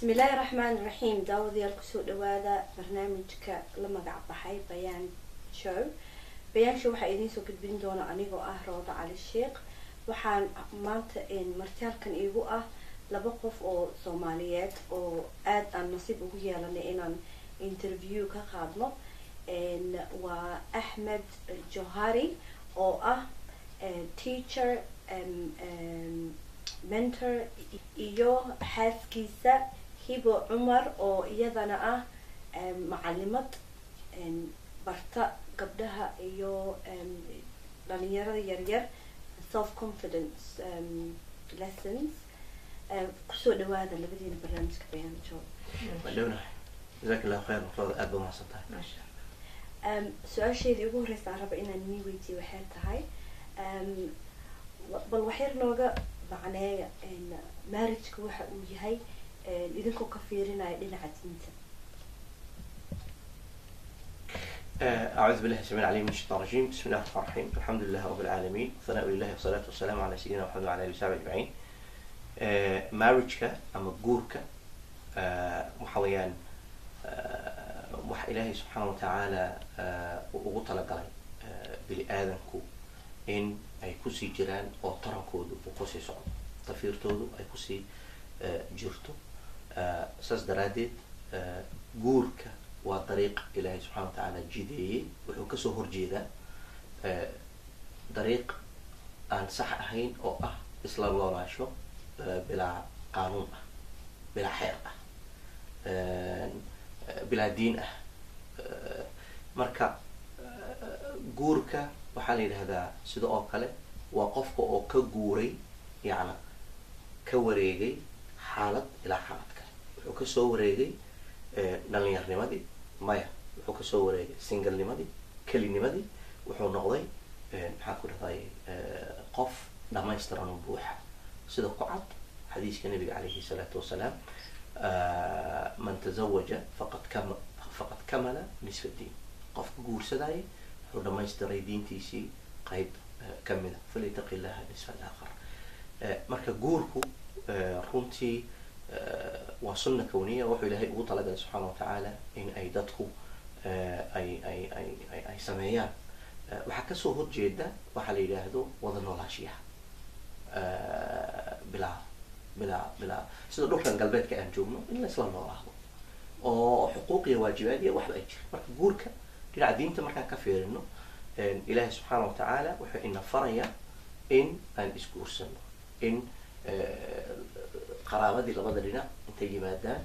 بسم الله الرحمن الرحيم. داود يالكسو دوادا برنامجك لما قاعد بحي بيان شو waxaa idin soo gudbin doona anigoo ah Rooda Cali Sheekh. waxaan maanta martaalkan iigu ah laba qof oo Soomaaliyeed oo aad aan nasiib ugu yeelanay inaan interview ka qaadno. waa Ahmed Johari oo ah teacher mentor iyo xaaskiisa Hibo Umar oo iyadana ah macallimad barta gabdhaha iyo dhalinyarada yaryar self confidence lessons. kusoo dhawaada labadiina barnaamijka bayaan joog. ولونا جزاك الله خير وفضل أب وما صدق. ما شاء الله. سؤال يقول رئيس عرب إن نيويتي وحياتها هاي بالوحير نوجا معناه إن مارج كوحة ويهاي إذا كو كفيرين عيدين عتينته. أعوذ بالله السميع العليم من الشيطان الرجيم. بسم الله الرحمن الرحيم. الحمد لله رب العالمين. ثناء لله والصلاة والسلام على سيدنا محمد وعلى آله وصحبه أجمعين. مارجك أما جورك وحويان وح إلهي سبحانه وتعالى وغطى لقلي بالآذنكو إن أي كسي جيران أو تركودو وقصي صعب تفير تودو أي كسي جرتو ساس دراديد جورك وطريق إلهي سبحانه وتعالى جدي وحكسه هرجيدا طريق أن صح أهين أو إسلام الله ماشو بلا قانون بلا حياة بلا دين مركا جورك وحالي هذا سيدا أوكله وقفك أو كجوري يعني كوريجي حالة إلى حالتك وكسو وريجي نلني الرمادي مايا وكسو وريجي سنجل لمادي كل لمادي وحول نقضي حاكل هاي قف لما يسترن بروحه سيدا قعد حديث النبي عليه الصلاة والسلام من تزوج فقد كمل نصف الدين قف جور سداي لما يستري دين تيسي قيد كمله فليتقي الله نصف الآخر. مركا جوركو رونتي وصلنا كونية وحي لهي قوة لدى سبحانه وتعالى إن أيدتكو أي سمايان وحكسو هود جيدة وحالي لهدو وظنوا لها شيها بلا سيدا دوك لان قلبات كأن جومنو إلا إسلام الله أهضو وحقوقي واجباتي واحد أجر مركا جوركا للا عدينتا مركا كفير إنه إلهي سبحانه وتعالى وحي إن فريا إن إسكور سنو إن قرابة لبدا لنا انت يمادان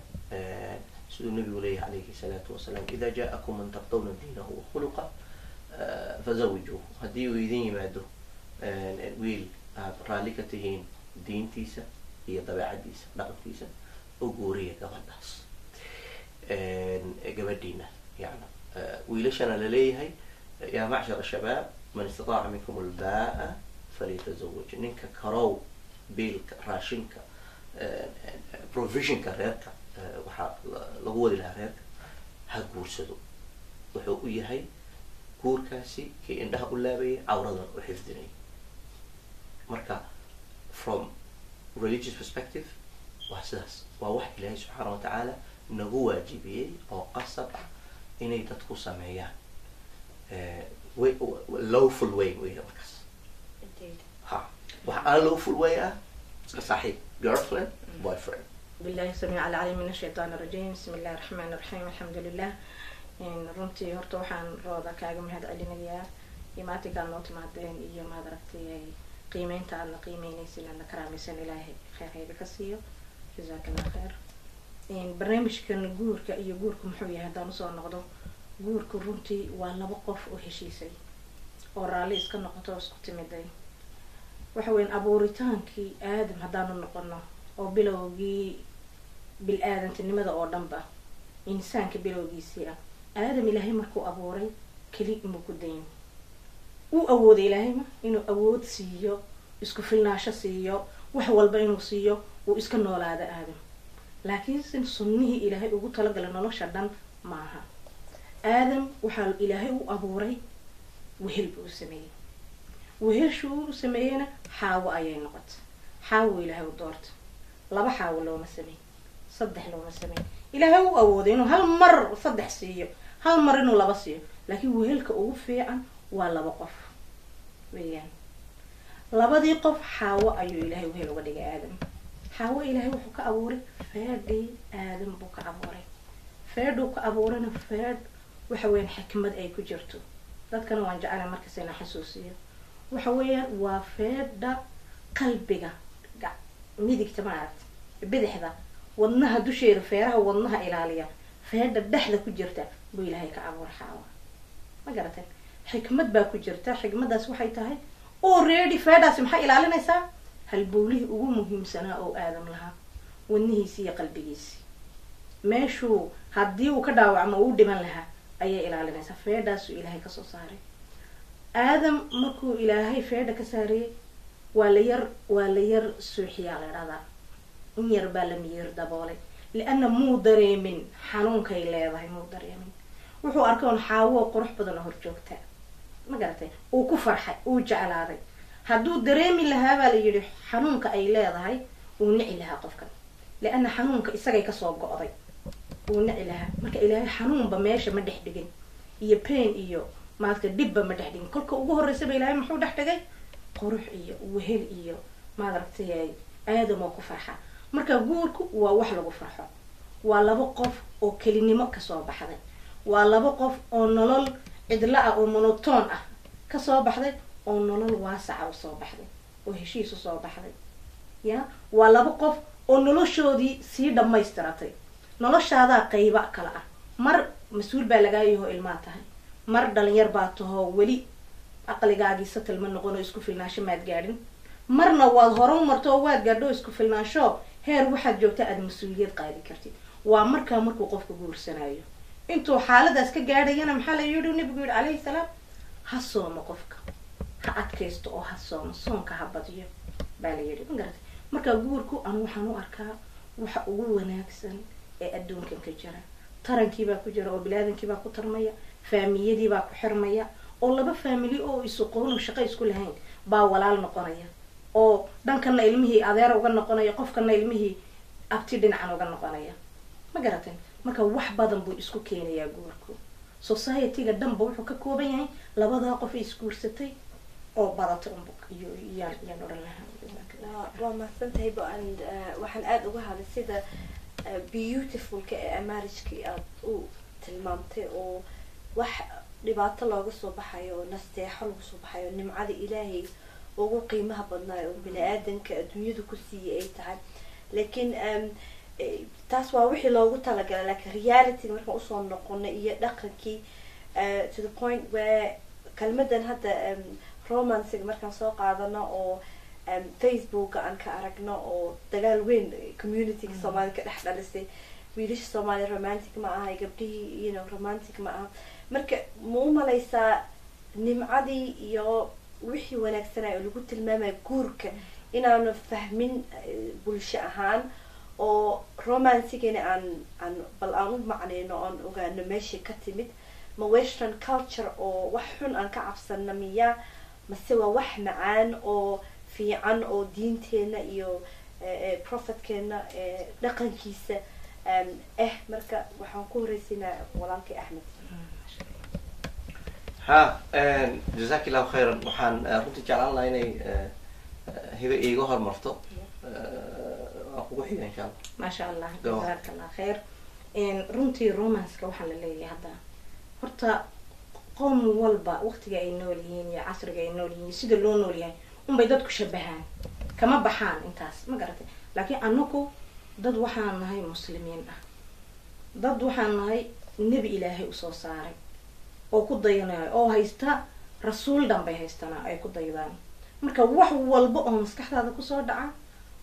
سيد النبي عليه الصلاة والسلام إذا جاءكم من ترضون دينه وخلقه فزوجوه هدي ويدين يمادو ويل رالكتهين دين تيسا هي طبيعة ديسا نقل تيسا وقورية قبل دينا يعني ويلشنا لليهي يا معشر الشباب من استطاع منكم الباء فليتزوج نينك كرو بيلك راشنك provision كريرك وحا لغود الهريرك هكورسدو وحو يهي كوركاسي كي عندها قلابي عورضا وحفظني مركا from religious perspective وحساس ووحي الله سبحانه وتعالى نغو واجبيه أو قصب إني تدخل سمعيان lawful way ويا مركز ها وحا lawful way صحيح girlfriend boyfriend. بالله السميع العليم من الشيطان الرجيم. بسم الله الرحمن الرحيم. الحمد لله إن رنتي هرتوحان روضا كاجم هاد علينا يماتي كان نوت معدين إيو ما دركتي قيمين تعالى قيمين يسيلنا كرامي سن إلهي خير هاي بكسيو جزاك الله خير. إن برنامج كان جور كأي جوركم حوي هذا نصور نقضه جور كرنتي ولا بقف وهشيسي وراليس كان نقطة وسكت مدي وحوين أبوريتانكي آدم هدانو نقلنا أو بلوغي بالآدم تنمذا أو دنبا إنسان كبلوغي سيئة آدم إلهي مركو أبوري كلي مكودين وأود إلهي ما إنه أود سيئو إسكو فلناشا سيئو وحوال بينو سيئو وإسكو نولاد آدم لكن سنه إلهي أقول طلق لنا شدان معها آدم وحال إلهي وأبوري وهلب وسميه وهل شو سمينا حاو أي نقط حاو إلهي ودورت لبا حاو لو مسمي saddex looma sameyn. ilaahay u awooday inuu hal mar saddex siiyo, hal mar inuu laba siiyo, laakiin wehelka ugu fiican waa laba qof weeyaan. labadii qof xaawo ayuu ilaahay wehel uga dhigay aadam. xaawo ilaahay wuxuu ka abuuray feedhii aadam buu ka abuuray. feedhuu ka abuurana feedh waxa weeyaan xikmad ay ku jirto. dadkana waan jecelahay markas inaan xasuusiyo. waxa weeyaan waa feedha qalbiga midigta maaragta bidixda wadnaha dusheeda feeraha wadnaha ilaaliya feedha dhexda ku jirta buu ilaahay ka abuuray xaawo. ma garatay xikmad baa ku jirta. xikmadaas waxay tahay already feedhaasi maxay ilaalinaysaa halbowlihii ugu muhiimsanaa oo aadam lahaa, wadnihiisi iyo qalbigiisi. meeshuu haddii uu ka dhaawacmo uu dhiman lahaa ayay ilaalinaysaa. feedhaasuu ilaahay kasoo saaray. aadam markuu ilaahay feedha ka saariyey waa la yar suuxiyaa la dhahdaa. in yar baa la miyir daboolay lianna muu dareemin xanuunkay leedahay, muu dareemin. wuxuu arkay un xaawo qurux badan oo hor joogta. ma garatay uu ku farxay, uu jeclaaday. hadduu dareemi lahaa baa la yidhi xanuunka ay leedahay uu nici lahaa qofkan, lianna xanuunka isagay kasoo go'day, uu nici lahaa. marka ilaahay xanuunba meesha ma dhex dhigin, iyo pain iyo maaragta dhibba ma dhex dhigin. kolka ugu horreysaba ilaahay muxuu dhex dhigay qurux iyo wehel iyo maaragtay aadam oo ku farxa. marka guurku waa wax lagu farxo. waa laba qof oo kelinimo kasoo baxday. waa laba qof oo nolol cidla ah oo monoton ah kasoo baxday, oo nolol waasaca usoo baxday, oo heshiis usoo baxday. ya waa laba qof oo noloshoodii sii dhamaystiratay. noloshaadaa qayba kala ah. mar mas-uul baa lagaa yaho ilmaa tahay, mar dhalinyar baa tahoo weli aqligaagii satal ma noqon oo isku filnaansho maad gaadhin, marna waad horan marto oo waad gaadho isku filnaansho heer waxaad joogta aada mas-uuliyad qaadi kartid. waa markaa markuu qofka guursanayo. intuu xaaladaas ka gaadhayana maxaa la yidhi nabigu yidhi calayhi salaam ha soomo qofka, ha adkaysto oo ha soomo, soonka ha badiyo baa la yidhi. ma garatay markaa guurku anu waxaan u arkaa waxa ugu wanaagsan ee adduunkan ka jira. tarankiibaa ku jira oo bilaadankiibaa ku tarmaya, faamiyadiibaa ku xirmaya, oo laba faamili oo isuqoon oo shaqo isku lahayn baa walaal noqonaya, oo dhankana ilmihii adeer uga noqonaya, qofkana ilmihii abti dhinacan uga noqonaya. ma garatan marka wax badan buu isku keenayaa guurku. society-ga dhanba wuxuu ka kooban yahay labadaa qof ay isguursatay oo badatay yaan odhan lahaa. waa mahadsantahay and waxaan aada uga hadlay sida beautifulka ee marriagekii aad u tilmaamtay, oo wax dhibaato looga soo baxayo oo nasteexo lagu soo baxayo, nimcada ilaahay ugu qiimaha badnaayo oo bini aadanka adduunyada ku siiyay ay tahay. laakiin taas waa wixii loogu talagalay. laakiin reality markaan usoo noqonay iyo dhaqankii to the point where kalmadan hadda romancega markaan soo qaadano oo facebooka aan ka aragno oo dagaal weyn communityga soomaalida ka dhex dhalisay. wiilasha soomaaliya romantic ma aha, gabdhihii romantic ma aha. marka ma u malaysaa nimcadii iyo wixii wanaagsanay oo lagu tilmaamaya guurka inaanu fahmin bulsho ahaan, oo romancigana aan bal aan u macnayno oon ogaano meeshay ka timid. ma western culture oo wax xun aan ka cabsana miya, mase waa wax macaan oo fiican oo diinteena iyo prophetkeena dhaqankiisa marka waxaan ku horeysinaa walaalkay Axmed. ha jazaaki allahu khayran. waxaan runtii jeclaan lahaa inay hibe iiga hormarto. waan kugu xiga insha allah. maasha allah, jazaaka allah khayr. runtii romanceka waxaa la leeyahay hadda horta qoom walba waqtiga ay nool yihiin iyo casriga ay nool yihiin sida loo nool yahay unbay dadku shabahaan, kama baxaan intaas. ma garatay laakiin anaku dad waxaan nahay muslimiin ah, dad waxaan nahay nebi ilaahay usoo saaray oo ku dayanayo, oo haysta rasuul dhan bay haystana ay ku daydaan. marka wax walba oo maskaxdaada kusoo dhaca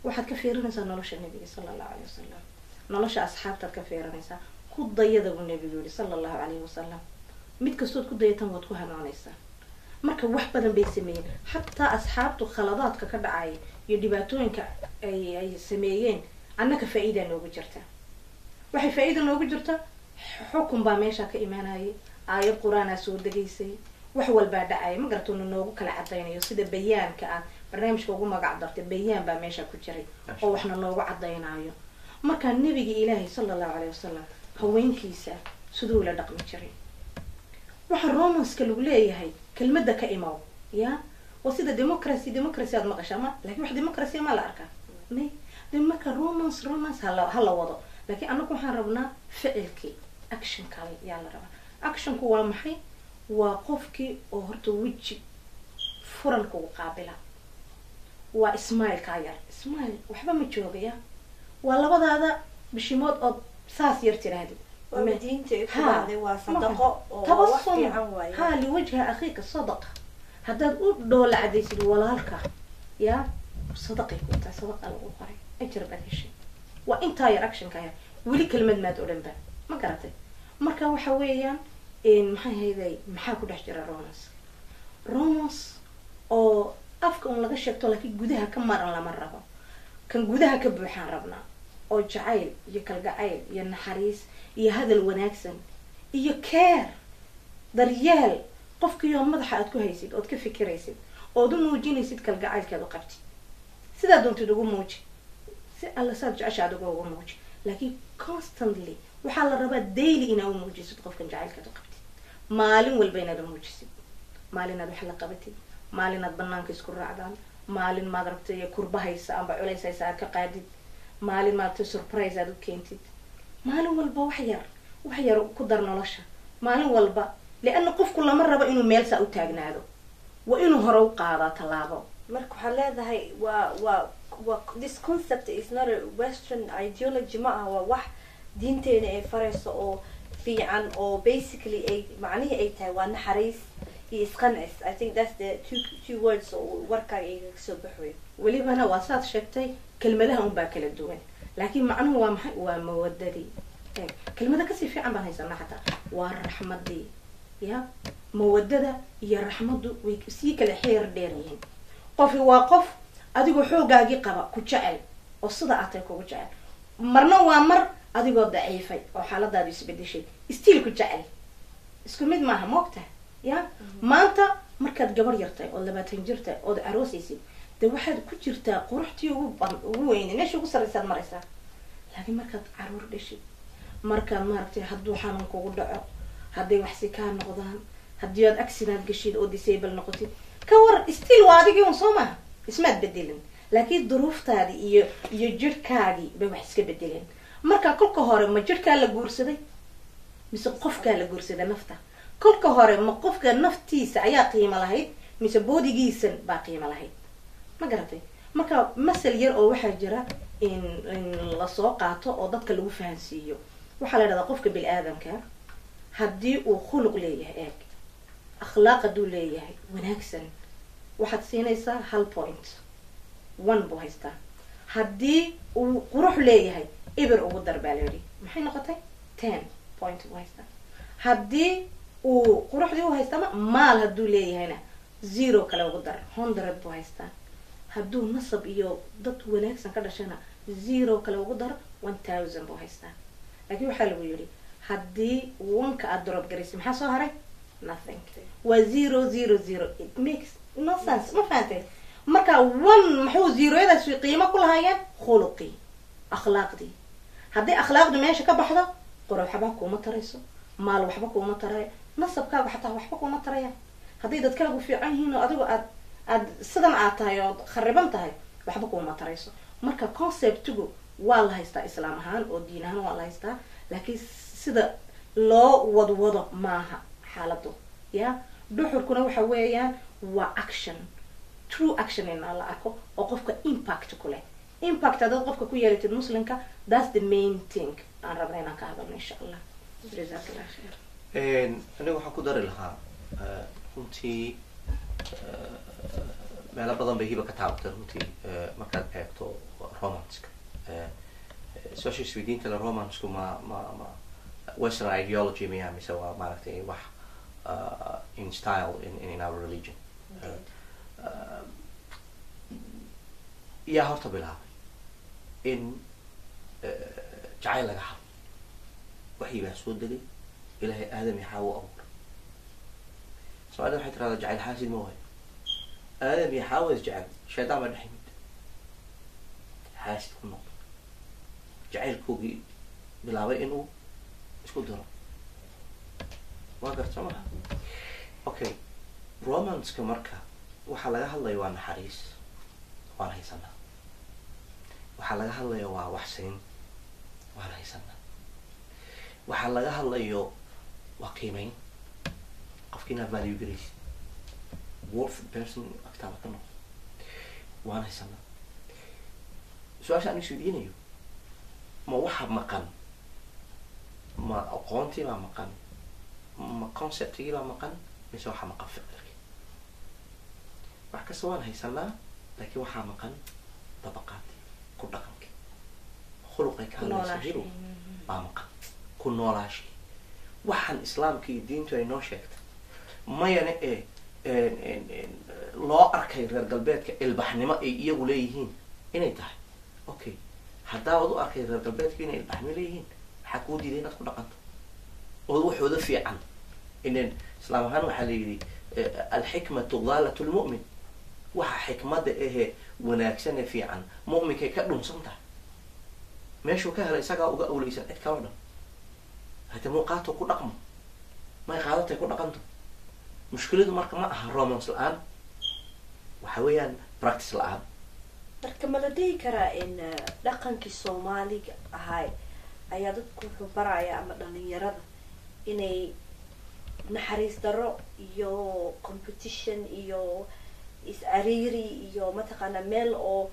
waxaad ka fiirinaysaa nolosha nebiga sala allahu alayhi wasalam, nolosha asxaabtaad ka fiirinaysaa. ku dayada buu nebigu yihi sala allahu alayhi wasalam. mid kastood ku dayatan waad ku hanuunaysaa. marka wax badan bay sameeyeen. xataa asxaabtu khaladaadka ka dhacay iyo dhibaatooyinka ay sameeyeen annaka faa-iida noogu jirta. waxay faa-iida noogu jirta xukun baa meesha ka imaanayay, aayad qur-aanaa soo degaysay, wax walbaa dhacaya. ma garatoona noogu kala cadaynayo sida bayaanka ah barnaamijka ugu magac dartay bayaan baa meesha ku jiray oo waxna noogu cadaynayo. markaa nabiga ilaahay sala allahu calayhi wasalam haweenkiisa siduu la dhaqmi jiray. waxa romanska lagu leeyahay kelmadda ka imaw ya waa sida democracy aad maqashaa ma laakiin wax democracy ma la arkaa may de marka romance hala wado laakiin anagu waxaan rabnaa ficilkii action kale yaa la rabaa. actionku waa maxay? waa qofkii oo horta weji furan kugu qaabila, waa smile ka yar smile waxba ma joogaya, waa labadaada bishimood oo saas yar tiraahdo ها لوجه أخيك صدقة هذا دول عديس الولالك يا صدقي كنت صدقة الأخرى أجرب هذا الشيء وإنت هاي رأكشن كايا ولي كلمة ما تقولن به ما قرأتي مركا وحويا إن محي هذي محاكو دحجر رومانس أو أفكار ولا قشة طلعت جودها كم مرة مرة كان جودها كبحان ربنا أو جعيل يكل جعيل ينحريس هذا الوناكسن كير دريال قفك يوم مدحة أتكو هيسيد أو تكفكر هيسيد أو دون موجين يسيد كالجعيل كذا قبتي سيدا دون تدقو موجي الله ساد جعش عدقو موجي لكن constantly وحال الربا daily إنا موجي سيد قفك جعيل كذا قبتي مالين والبين هذا موجي سيد مالين هذا حلا قبتي مالين هذا بنانك يسكر رعدان مالين ما ضربتي كربها يسام بعلي سيسار كقادد مالين ما تسربرايز هذا كينتيد مالين والبا وحير كدر نلاشة مالين والبا لأنه قف كل مرة بقى إنه ميلسا أتاجناده وإنه هرو قاعدة طلابه. مركو حلا هاي this concept is not a Western ideology معها وواحد دينتين أي فرس أو في عن أو basically أي معنيه أي تايوان حريص يسقنس. I think that's the two words أو وركا يسبحوه. ولي أنا واسات شفتي كلمة لها باكل الدول لكن معناه وموددي. كلمة كسي في عم بهايسنا حتى والرحمة دي يا موددة يا رحمة ويكسيك الحير ديرين قفي واقف أديكو حوجاجي قبا كجعل والصدق أعطيكو كجعل مرنا ومر أديكو ضعيفة أو حالة ده بيسبدي شيء استيل كجعل اسكمد معها موقته يا ما أنت مركز جبر يرتاي ولا ما تنجرتاي أو عروس يسيب ده واحد كجرتا قرحتي وين نشوف سر مريسا لكن مركز عرور دشي marka maartay haduu xanuun kugu dhaco haday wax si ka noqdaan hadii aad accident gashid oo disable noqotid ka war still waadigi oo Soomaa ismaad bedelin laakiin duruuftaadi iyo jirkaagi bay wax iska bedeleen marka kulka hore ma jirka la guursaday mise qofka la guursaday nafta kulka hore ma qofka naftiisa ayaa qiimo lahayd mise boodigiisa baa qiimo lahayd ma garatay marka masal yar oo waxa jira in la soo qaato oo dadka lagu fahansiiyo waxa la yiraahdaa qofka bil aadamka hadii uu khuluq leeyahay akhlaaq duu leeyahay wanaagsan waxaad siinaysaa hal point 1 buu haystaa hadii uu qurux leeyahay ibir ugu darbaaleeri maxay noqotay 10 point buu haystaa hadii uu quruxdii u haystaa maal haduu leeyahayna 0 kale ugu dar 100 buu haystaa haduu nasab iyo dad wanaagsan ka dhashana 0 kale ugu dar 1000 buu haystaa لكن وحلو يقولي هدي وانك أضرب جريسي محا صهري nothing وزيرو زيرو زيرو it makes no sense ما فهمتي مركا 1 محو زيرو إذا سوي قيمة كلها هي خلقي أخلاق دي هدي أخلاق دي ماشي كبحضة قرب حباك وما تريسو مال وحباك وما تري نصب كاغو حتى وحباك وما تري هدي داد كاغو في عينه أدو أد صدم عطايا خربنتها وحباك وما تريسو مركا concept تقو والله يستا إسلام هان أو دين هان والله يستا لكن سيدا لو وضو معها حالته يا دوحر كنا وحويا وأكشن true action إن الله أكو وقفك impact كله impact هذا قفك كويرة المسلم كا that's the main thing أنا ربنا كهذا إن شاء الله جزاك الله خير. أنا وحكو دار لها كنتي ما لا بدن بهيبة كتابة كنتي مكان أكتو رومانسك سوشي سويدين تلا رومانسكو ما Western ideology ميامي سوا ماركتي وح in style in our religion يا هرت بالها إن جعل لك حب وحي بسود لي إلهي آدم يحاول أمر سؤال آدم حتى هذا جعل حاسد موهي آدم يحاول يجعل شيطان من حميد حاسد كل نقطة jacaylkoogii bilaabay inuu isku diro waa garta maha okay romanceka marka waxaa laga hadlayo waa naxariis waan haysanaa waxaa laga hadlayo waa waxsiin waan haysanaa waxaa laga hadlayo waa qiimeyn qofkiina value garaysid worth person agtaada ka noqdo waan haysanaa su-aasha aan isweydiinayo ma waxa maqan ma aqoontii baa maqan ma conceptigii baa maqan mise waxaa maqan ficilkii wax kasta waan haysanaa laakiin waxaa maqan dabaqaadii ku dhaqankii khuluqay ka hadlaysa hiro baa maqan ku noolaashii waxaan islaamka iyo diintu ay noo sheegtay mayana loo arkay reer galbeedka ilbaxnimo ay iyagu leeyihiin inay tahay okay haddaad u arkay reer galbeedka inay ilbaxnimo leeyihiin maxaa kuu diiday inaad ku dhaqanto oo waxooda fiican inan islaam ahaan waxaa la yidhi alxikmatu daalatu lmu'min waxa xikmada ahee wanaagsan ee fiican mu'minkay ka dhunsan tahay meeshuu ka helay isagaa uga awleysan cid kaloo dhan hade muuqaato ku dhaqmo may qaadatay ku dhaqanto mushkiladu marka ma aha romance la-aan waxa weeyaan practice la-aan marka ma la dhihi karaa in dhaqankii soomaaliga ahay ayaa dadku wuxuu baraya ama dhalinyarada inay naxariis daro iyo competition iyo is-ariiri iyo mataqaana meel oo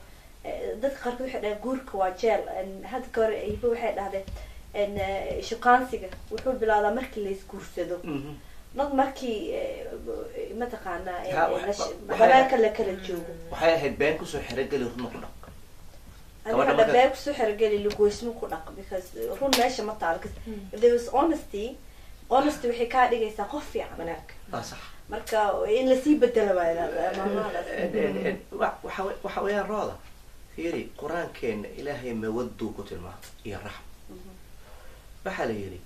dadka qaarkood waxay dhahaan guurka waa jeel hadda ka hore ayba waxay dhahdeen shukaansiga wuxuu bilaabaa markii la isguursado dad markii mataqaana habeenka la kala joogo waxay ahayd been kusoo xerogeli runa ku dhaq adiga been kusoo xerogeli lagoysmo ku dhaq because run meesha ma taal if there was honesty waxay kaa dhigaysaa qof fiican wanaag sax marka in lasii bedelo waxa weeyaan rooda fiiri qur-aankeena ilaahay mawaduu ku tilmaamay iyo raxm waxaa la yidhi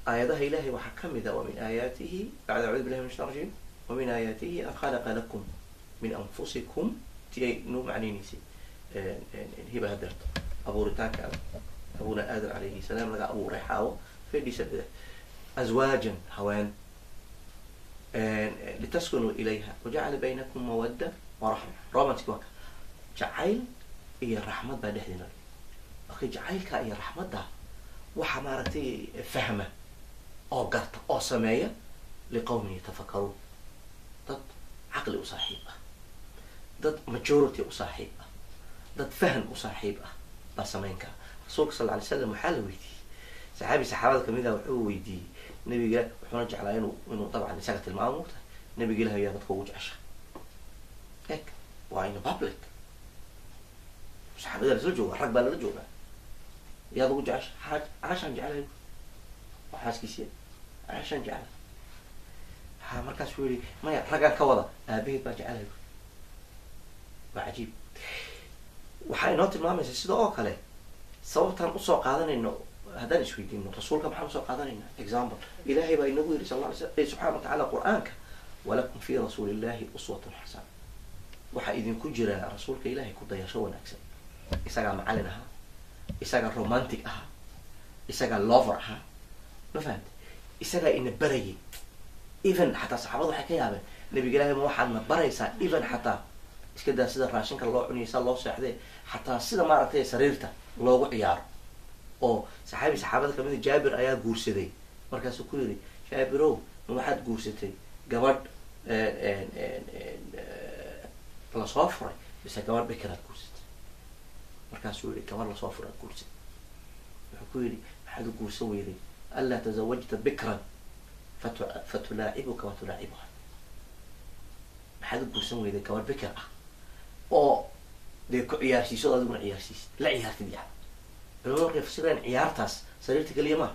aayadaha ilahay waxaa kamid a wamin aayaatihi bacda acuudu billahi min shaitan rajim wamin aayaatihi an khalaqa lakum min anfusikum ti ay noo macnaynaysay hiba hadeerto abuuritaanka abuna aadam calayhi salaam laga abuuray xaawo fedhiisa azwaajan haween litaskunuu ilayha wajacala baynakum mawadda waraxma romantic waka jacayl iyo raxmad baa dhexdiina marka jacaylka iyo raxmadda waxaa maaragtay fahma oo garta oo sameeya liqawmin yatafakaruun dad caqli u saaxiib ah dad majority u saaxiib ah dad fahan u saaxiib ah baa samayn kara rasuulka sal alay slam waxaa la weydiiyey saxaabi saxaabada kamid ah wuxuu weydiiyey nabiga wuxuuna jeclaa inuu dabcan isaga tilmaamo mugtahay nabiga ilahi ayaa dadka ugu jecesha eg waa in public saxaabada lasla jooga rag baa lala joogaa yaad ugu jecesha caashaan jeclay waa xaaskiisiya caashaan jeclay ha markaasuu yihi maya raggaan ka wada aabaheed baa jeclay waa cajiib waxaa inoo tilmaamaysa sida oo kale sababtaan usoo qaadanayno haddaan isweydiino rasuulka maxaan usoo qaadanayna example ilahay baa inagu yiri sal subxana wa tacala qur-aanka walakum fi rasuuli illahi uswatun xasana waxaa idinku jira rasuulka ilahay ku dayasho wanaagsan isagaa macalin ahaa isagaa romantic ahaa isagaa lover ahaa ma fahamte isagaa ina barayay even xataa saxaabada waxay ka yaabeen nabiga ilahay ma waxaadna baraysaa even xataa iska daa sida raashinka loo cuniyo saa loo seexdee xataa sida maaragtay sariirta loogu ciyaaro oo saxaabada kamida jaabir ayaa guursaday markaasuu ku yidhi jaabirow ma waxaad guursatay gabadh lasoo furay bise gabadh bikiraad guursatay markaasuu yihi gabadh lasoo furay ad guursatay wuxuu ku yidhi maxaad u guursan weyday anlaa tazawajta bikran fatulaacibuka wa tulaacibuha maxaad u guursan weyday gabadh bikir ah oo dee ku ciyaarsiiso adiguna ciyaarsiisid la ciyaartid yani culamada markay fasirayaan ciyaartaas sariirta keliya maaha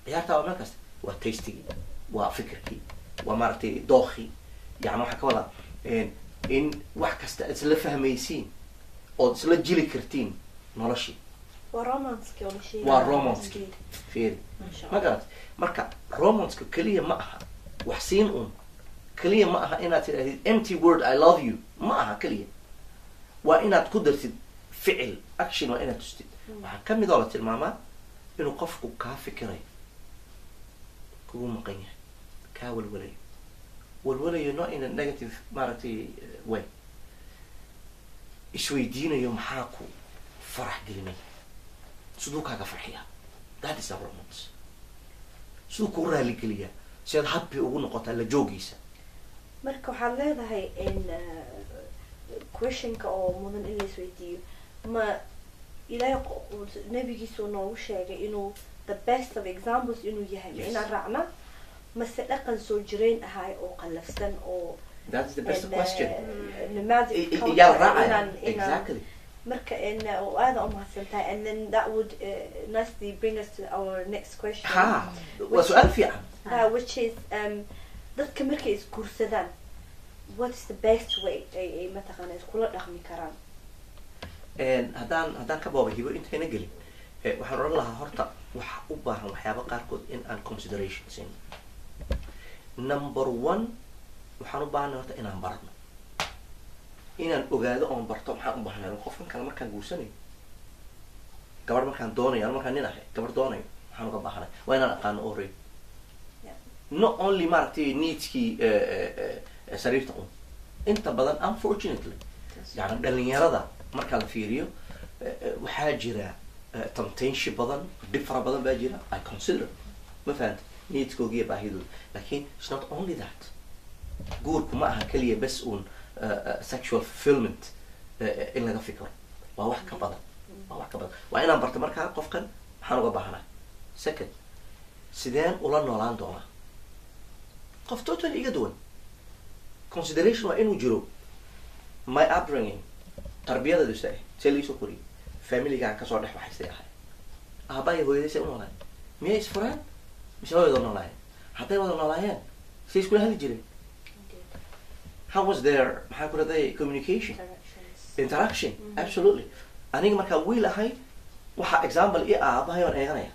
ciyaartaa waa meel kasta waa tastigii waa fikirkii waa maaragtay dookii yani waxaa ka wadaa in wax kasta ad isla fahmaysiin ood isla jili kartiin noloshii waa romanski feri ma garat marka romanska keliya ma aha wax siin un keliya ma aha inaad tidhahdid empty word I love you ma aha keliya waa inaad ku dartid ficil action waa inaad tustid waxaa ka mid oo la tilmaamaa inuu qofku kaa fikirayo kugu maqan yahay kaa walwalayo not in a negative maaragtay way isweydiinayo maxaa ku farax gelinaya siduu kaaga farxiyaa that is a romance siduu kuu raaligeliyaa si aad happy ugu noqotaa la joogiisa marka waxaad leedahay in questionka oo mudan in la isweydiiyo ma ilaahay nabigiisu noogu sheegay inuu the best of examples inuu yahay ma inaan raacna mase dhaqan soo jireen ahay oo qallafsan oo that's the best question nomadic yaa raacaya exactly marka aada umahadsantahay and then that would nicely bring us to our next question ha waa su-aal fiican which is dadka markay isguursadaan what is the best way ay mataqaana iskula dhaqmi karaan haddaan ka booba hibo intayna gelin waxaan odhan lahaa horta waxa u baahan waxyaaba qaarkood in aan consideration siin number one waxaan u baahanay horta inaan barno inaan ogaado oon barto maxaan u baahnay qofkan kale markaan guursanayo gabadh markaan doonayo ano markaan nin ahay gabadh doonayo maxaan uga baahanay waa inaan aqaano already not only maaragtay needskii sariirta un inta badan unfortunately yani dhalinyarada markaa la fiiriyo waxaa jira temptation badan dhib fara badan baa jira I consider ma fahanta needskooga iyo baahidooda lakin it's not only that guurku ma aha keliya bes un sexual fulfillment in laga fikro waa wax ka badan waa inaan barto markaa qofkan maxaan uga baahanay second sideen ula noolaan doonaa qof totally iga duwan consideration waa inuu jiro my upbringing tarbiyadadu se see laisoo koriyay familigaan kasoo dhex baxay say ahay aabaya hooyaday say u noolaayeen miyay isfureen mise way wada noolaayeen hadday wada noolaayeen say iskula hadli jireen how was their maxaa ku raday communication interaction absolutely aniga markaa wiil ahay waxaa example i aabahay oon eeganaya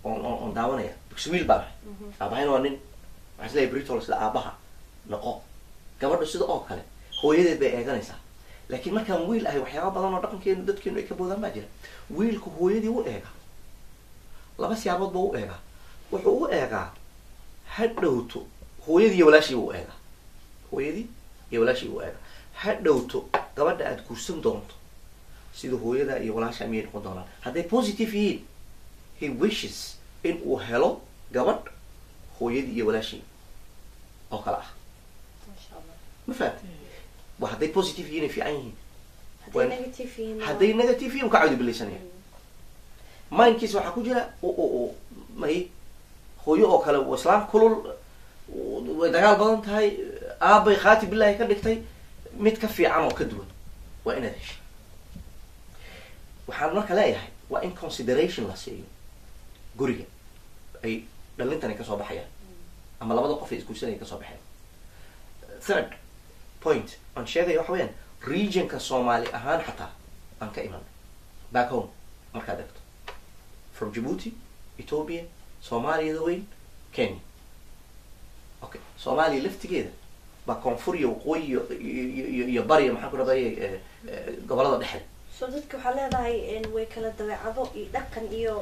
oon daawanaya because wiil baan ahay aabahayna waa nin waxaa isleeyahay britol sida aabaha noqo gabadha sida oo kale hooyadeed bay eeganaysaa laakiin markaan wiil ahay waxyaaba badan oo dhaqankeenu dadkeenu ay ka boodaan baa jira wiilku hooyadii u eega laba siyaabood ba u eegaa wuxuu u eegaa ha dhowto hooyadii iyo walaashii u eegaa hooyadii iyo walaashii u eegaa ha dhowto gabadha aad guursan doonto sida hooyada iyo walaasha miyay noqon doonaan hadday positive yihiin he wishes in uu helo gabadh hooyadii iyo walaashii oo kale ah ma fahamta wa hadday positive yihiin ay fiican yihiin hadday negative yihiin ka cawdi bilaysanaya mindkiisa waxaa ku jira may hooyo oo kale islaam kulul way dagaal badan tahay aabay khaati billahi ka dhigtay mid ka fiican oo ka duwan waa inaad heshay waxaan marka leeyahay waa in consideration la siiyo guriga ay dhalintani kasoo baxayaan ama labada qof ay isguursanaya kasoo baxeen third point aan sheegaya waxa weyaan regionka soomaali ahaan xataa aan ka imanay back home markaad egto from Djibouti Ethiopia soomaaliyada weyn Kenya okay soomaaliya laftigeeda baa koonfur iyo waqooyi iyo bariya maxaan ku raday gobolada dhexe so dadka waxaa leedahay way kala dabeecado iyo dhaqan iyo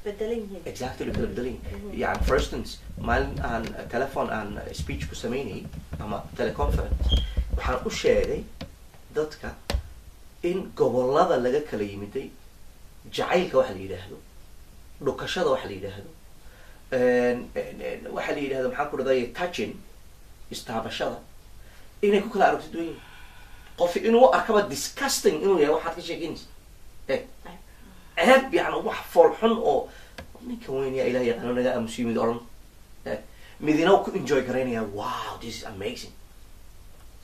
bedelan yihiin exactly kala bedelan yihiin yani for instance maalin aan telephone aan speech ku sameynayay ama teleconference waxaan u sheegay dadka in gobolada laga kala yimiday jacaylka waxa la yidhaahdo dhukashada waxa la yidhaahdo waxa la yidhahdo maxaan ku raday touching istaabashada inay ku kala aragti duwan yihiin qof inuu arkaba disgusting inuu yahay waxaad ka sheekeynaysa ceeb yani wax fool xun oo ninka weyn yaa ilaah yaqaano naga aamusiyo mid oran midina ku enjoy garaynaya wow this is amazing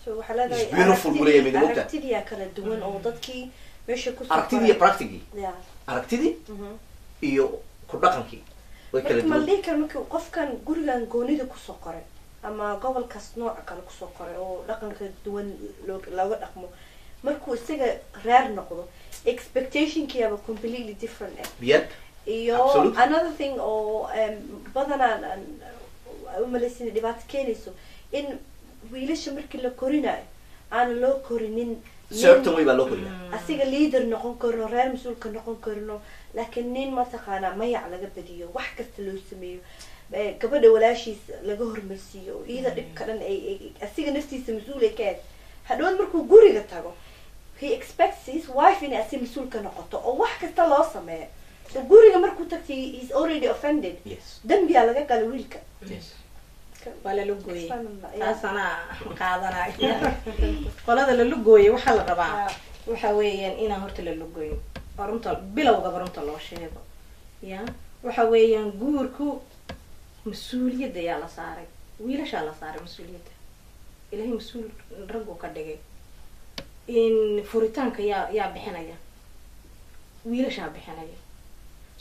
so waxaa leedahay beautiful bulaya mid mugta aragtidiya kala duwan oo dadkii meesha ku aragtidii iyo practically aragtidii iyo ku dhaqankii way kala duwan marka malika marka qofkan gurigan goonida ku soo qoray ama gobolkaas nooc kale ku soo qoray oo dhaqanka duwan looga dhaqmo markuu isaga reer noqdo expectationkiiaba completely different yep iyo another thing oo badanaa umalaysin dhibaato keenayso in wiilasha markii la korinayo aan loo korinin sababtan way baa loo koriyaa asiga leader noqon karno reer mas-uulka noqon karno laakiin nin mataqaanaa mayac laga badiyo wax kasta loo sameeyo gabadha walaashiis laga hormarsiiyo iyada dhibka dhan ay asiga naftiisa mas-uul ay ka aad hadhood markuu guriga tago he expects his wife inay asi mas-uul ka noqoto oo wax kasta loo sameeyo so guriga markuu tagtay he's already offended dambiyaa laga gala wiilka waa lala gooyey taasana qaadanaya qolada lala gooyey waxaa la rabaa waxa weeyaan inaan horta lala gooyin oo runta bilowgaba runta loo sheego ya waxa weeyaan guurku mas-uuliyadda yaa la saaray wiilashaa la saaray mas-uuliyadda ilahay mas-uul raggu ka dhigay in furitaanka yaa bixinaya wiilashaa bixinaya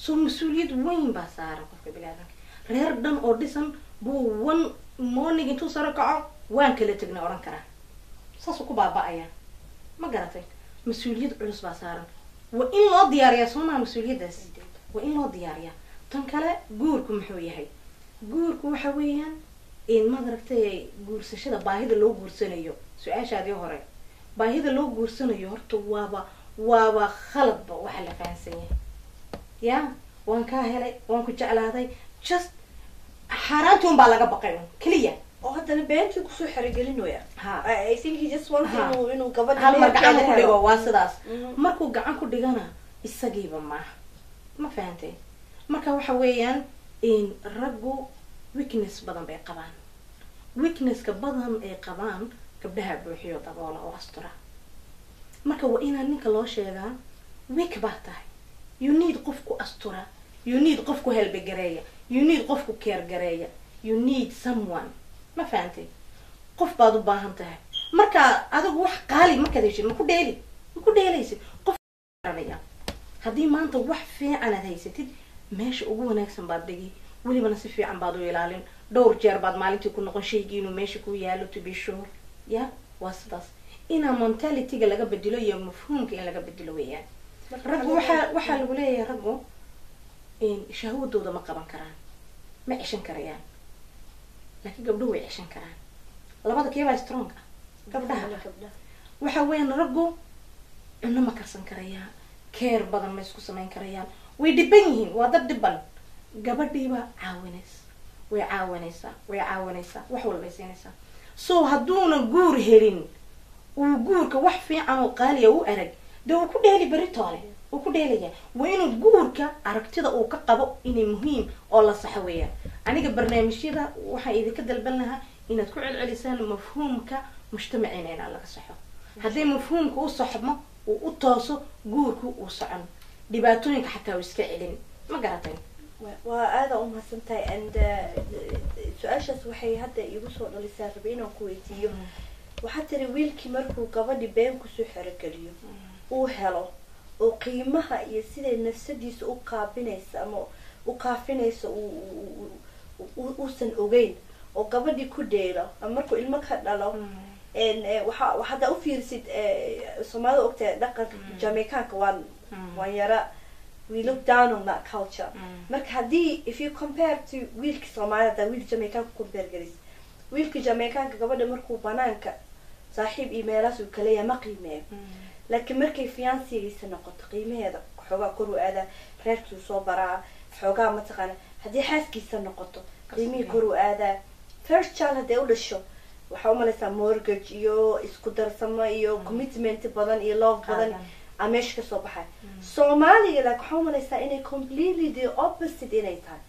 so mas-uuliyad weyn baa saaran qofka bilaadanka reer dhan oo dhisan buu one morning intuu saro kaco waan kala tegnay odhan karaa saasuu ku baaba-ayaa ma garatay mas-uuliyad culus baa saaran waa in loo diyaariyaa soo maa mas-uuliyaddaas waa in loo diyaariyaa tan kale guurku muxuu yahay guurku waxa weeyaan in madaragtay guursashada baahida loo guursanayo su-aashaadii hore baahida loo guursanayo horta waaba khaladba waxa la fahansan yahay ya waan kaa helay waan ku jeclaaday just xaaraanti un baa laga baqay un keliya oo haddana beentii kusoo xerogelinoya I think he just wants inuu gabadha hal mar gacan ku dhigo waa sidaas markuu gacan ku dhigana isagiiba maaha ma fahantay marka waxa weeyaan in raggu weakness badan bay qabaan weaknesska badan ay qabaan gabdhaha buuxiyo daboola oo astura marka waa inaan ninka loo sheegaa weak baa tahay you need qofku astura you need qofku helbegareeya you need qofku keergareeya you need someone ma fahantay qof baad u baahan tahay marka adigu wax qaali markaad heshid maku dheelaysid qof garanaya haddii maanta wax fiican aad haysatid meesha ugu wanaagsan baad dhigi welibana si fiican baad u ilaalin dhowr jeer baad maalintii ku noqon shaygii inuu meesha ku yaalo to be sure ya waa sidaas inaa mentalityga laga bedelo iyo mafhuumka in laga bedelo weeyaan raggu waxaa lagu leeyahay raggu shahwadooda ma qaban karaan ma ceshan karayaan laakiin gabdhuhu way ceshan karaan labada keebaa strong ah gabdhaha waxa weeyaan raggu cunno ma karsan karayaan keer badan ma isku samayn karayaan way dhiban yihiin waa dad dhiban gabadhiiba way caawinaysaa wax walbay siinaysaa so hadduuna guur helin uu guurka wax fiican oo qaaliya u arag dee uu ku dheeli beritoole uu ku dheelaya waa inuu guurka aragtida uu ka qabo inay muhiim oo la saxo weeyaan aniga barnaamijyada waxaan idinka dalban lahaa inaad ku celcelisaan mafhuumka mujtamaciina inaan laga saxo haddii mafhuumka u saxmo uu u tooso guurku uu socon dhibaatooyinka xataa uu iska celin ma garatay waa aada u mahadsantahay and su-aashaas waxay hadda igu soo dhalisaa rabi inaan ku weydiiyo waxaa tiri wiilkii markuu gabadhi been kusoo xerogeliyo uu helo oo qiimaha iyo siday nafsadiisa u kaabinaysa ama u kaafinaysa uusan ogeyn oo gabadhii ku dheelo ama markuu ilmo ka dhalo haddaa u fiirisid soomaalida ogtahay dhaqanka jamaicaanka waan yara we look down on that culture marka haddii if you compare to wiilka soomaalida haddaa wiil jamaicaanka compare galis wiilka jamaicaanka gabadha markuu banaanka saaxiib iyo meelaas uu kaleeya ma qiimeeyo laakiin markay fiancigaysa noqoto qiimaheeda xoogaa kor u aadaa reerkii soo baraa xoogaa mataqaana haddii xaaskiisa noqoto qiimihii kor u aadaa first child hadday u dhasho waxaa umalaysaa mortgage iyo isku darsamo iyo commitment badan iyo love badan a meesha kasoo baxay soomaaliga like waxaa umalaysaa inay completely the opposite inay tahay